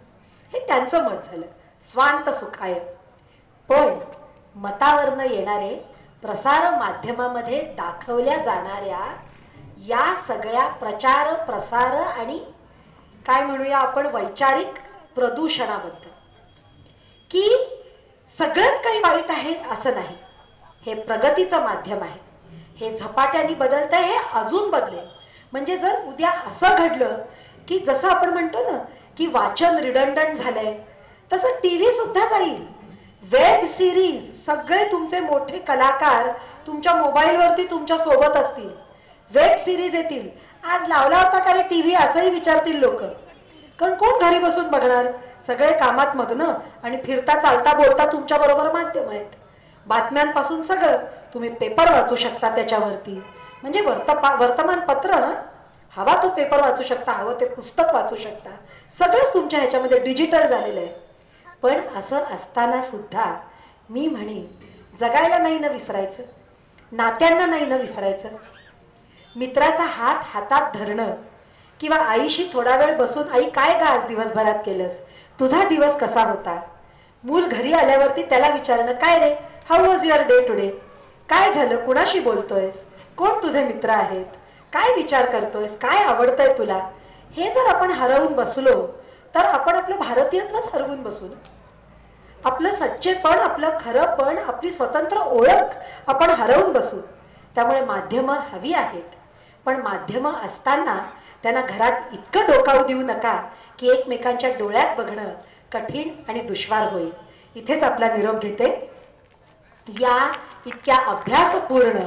हे त्यांचं मत झालं. स्वांत सुखाय. पण मतावरनं येणारे प्रसार माध्यमामध्ये दाखवल्या जाणाऱ्या या सगळ्या प्रचार प्रसार आणि काय म्हणूया आपण वैचारिक प्रदूषणाबद्दल, की सगळंच काही वाईट आहे असं नाही. हे प्रगतीचं माध्यम आहे, हे झपाट्याने बदलतंय, हे अजून बदलेल. म्हणजे जर उद्या असं घडलं की जसं आपण म्हणतो ना की वाचन रिडंडंट झालंय, तसं टीव्ही सुद्धा जाईल, वेब सिरीज, सगळे तुमचे मोठे कलाकार तुमच्या मोबाईलवरती तुमच्या सोबत असतील, वेब सिरीज येतील. आज लावला होता का टीव्ही असंही विचारतील लोक, कारण कोण घरी बसून बघणार. सगळे कामात मग्न आणि फिरता चालता बोलता तुमच्या बरोबर माध्यम आहेत. बातम्यांपासून सगळं तुम्ही पेपर वाचू शकता त्याच्यावरती, म्हणजे वर्तमानपत्र हवा तो पेपर वाचू शकता, हवं ते पुस्तक वाचू शकता, सगळंच तुमच्या ह्याच्यामध्ये डिजिटल झालेलं आहे. पण असं असताना सुद्धा मी म्हणेन जगायला नाही ना विसरायचं, नात्यांना नाही ना विसरायचं. मित्राचा हात हातात धरणं किंवा आईशी थोडा वेळ बसून आई काय का आज दिवसभरात केलंस, तुझा दिवस कसा होता, मूल घरी आल्यावरती त्याला विचारणं काय रे how was your day today, काय झालं, कुणाशी बोलतोयस, कोण तुझे मित्र आहेत, काय विचार करतोयस, काय आवडतंय तुला. हे जर आपण हरवून बसलो तर आपण आपलं भारतीयत्वच हरवून बसू ना. आपलं सच्चेपण, आपलं खरंपण, आपली स्वतंत्र ओळख आपण हरवून बसू. त्यामुळे माध्यमं हवी आहेत, पण माध्यमं असताना त्यांना घरात इतकं डोकावू देऊ नका की एकमेकांच्या डोळ्यात बघणं कठीण आणि दुष्वार होईल. इथेच आपला निरोप घेते. या इतक्या अभ्यासपूर्ण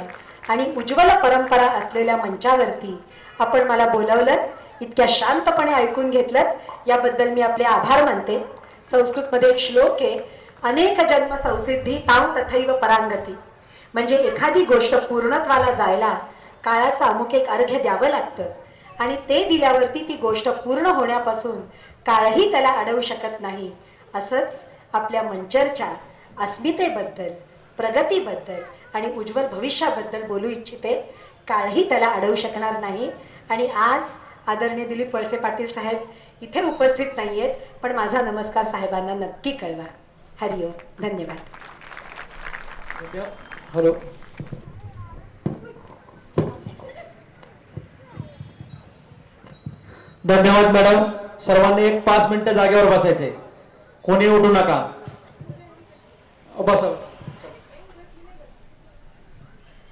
आणि उज्ज्वल परंपरा असलेल्या मंचावरती आपण मला बोलवलं, इतक्या शांतपणे ऐकून घेतलं, याबद्दल मी आपले आभार मानते. संस्कृतमध्ये एक श्लोक आहे, अनेक जन्म संसिद्धी ताव तथैव परांगती. म्हणजे एखादी गोष्ट पूर्णत्वाला जायला काळाचं अमुक एक अर्घ्य द्यावं लागतं आणि ते दिल्यावरती ती गोष्ट पूर्ण होण्यापासून काळही त्याला अडवू शकत नाही. असंच आपल्या मंचरच्या अस्मितेबद्दल, प्रगतीबद्दल आणि उज्ज्वल भविष्याबद्दल बोलू इच्छिते. काळही त्याला अडवू शकणार नाही. आणि आज आदरणीय दिलीप वळसे पाटील साहेब इथे उपस्थित नाहीयेत, पण माझा नमस्कार साहेबांना नक्की कळवा. हरिओम. धन्यवाद. हॅलो. धन्यवाद मॅडम. सर्वांनी एक 5 मिनिटं जागेवर बसायचे, कोणी उठू नका. बस.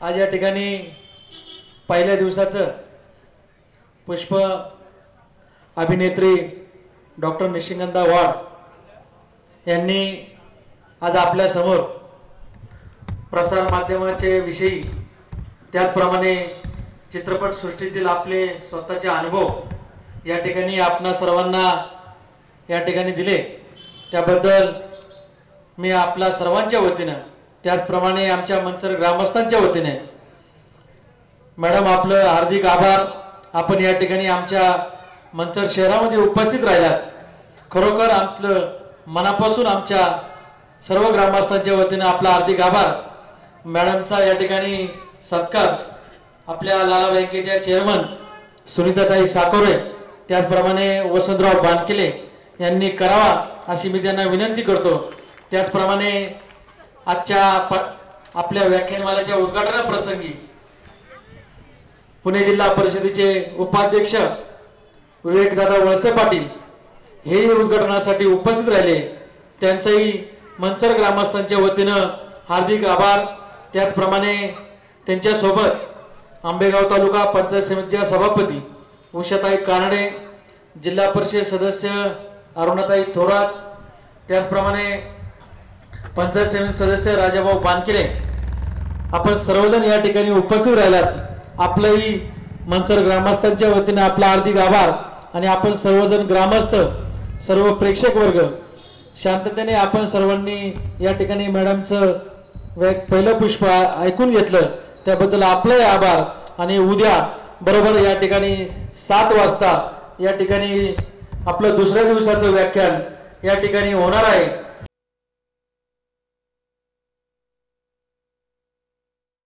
आज या ठिकाणी पहिल्या दिवसाचं पुष्प अभिनेत्री डॉक्टर निशिगंधा वाड यांनी आज आपल्या समोर प्रसार माध्यमाचे विषयी, त्याचप्रमाणे चित्रपटसृष्टीतील आपले स्वतःचे अनुभव या ठिकाणी आपणा सर्वांना या ठिकाणी दिले. त्याबद्दल मी आपल्या सर्वांच्या वतीनं, त्याचप्रमाणे आमच्या मंचर ग्रामस्थांच्या वतीने मॅडम आपलं हार्दिक आभार. आपण या ठिकाणी आमच्या मंचर शहरामध्ये उपस्थित राहिलात. खरोखर आपलं मनापासून आमच्या सर्व ग्रामस्थांच्या वतीनं आपला हार्दिक आभार. मॅडमचा या ठिकाणी सत्कार आपल्या लाला बँकेच्या चेअरमन सुनीताताई साकोरे, त्याचप्रमाणे वसंतराव बानकिले यांनी करावा अशी मी त्यांना विनंती करतो. त्याचप्रमाणे आजच्या आपल्या व्याख्यानमालेच्या उद्घाटनाप्रसंगी पुणे जिल्हा परिषदेचे उपाध्यक्ष विवेकदादा वळसे पाटील हे उद्घाटनासाठी उपस्थित राहिले. त्यांचंही मंचर ग्रामस्थांच्या वतीनं हार्दिक आभार. त्याचप्रमाणे त्यांच्यासोबत आंबेगाव तालुका पंचायत समितीच्या सभापती उषाताई कानडे, जिल्हा परिषद सदस्य अरुणाताई थोरात, त्याचप्रमाणे पंचायत समिती सदस्य राजाभाऊ बानकिले, आपण सर्वजण या ठिकाणी उपस्थित राहिलात. आपलंही मंचर ग्रामस्थांच्या वतीने आपला हार्दिक आभार. आणि आपण सर्वजण ग्रामस्थ, सर्व प्रेक्षक वर्ग शांततेने आपण सर्वांनी या ठिकाणी मॅडमचं पहिलं पुष्प ऐकून घेतलं, त्याबद्दल आपलाही आभार. आणि उद्या बरोबर या ठिकाणी 7 वाजता या ठिकाणी आपलं दुसऱ्या दिवसाचं व्याख्यान या ठिकाणी होणार आहे.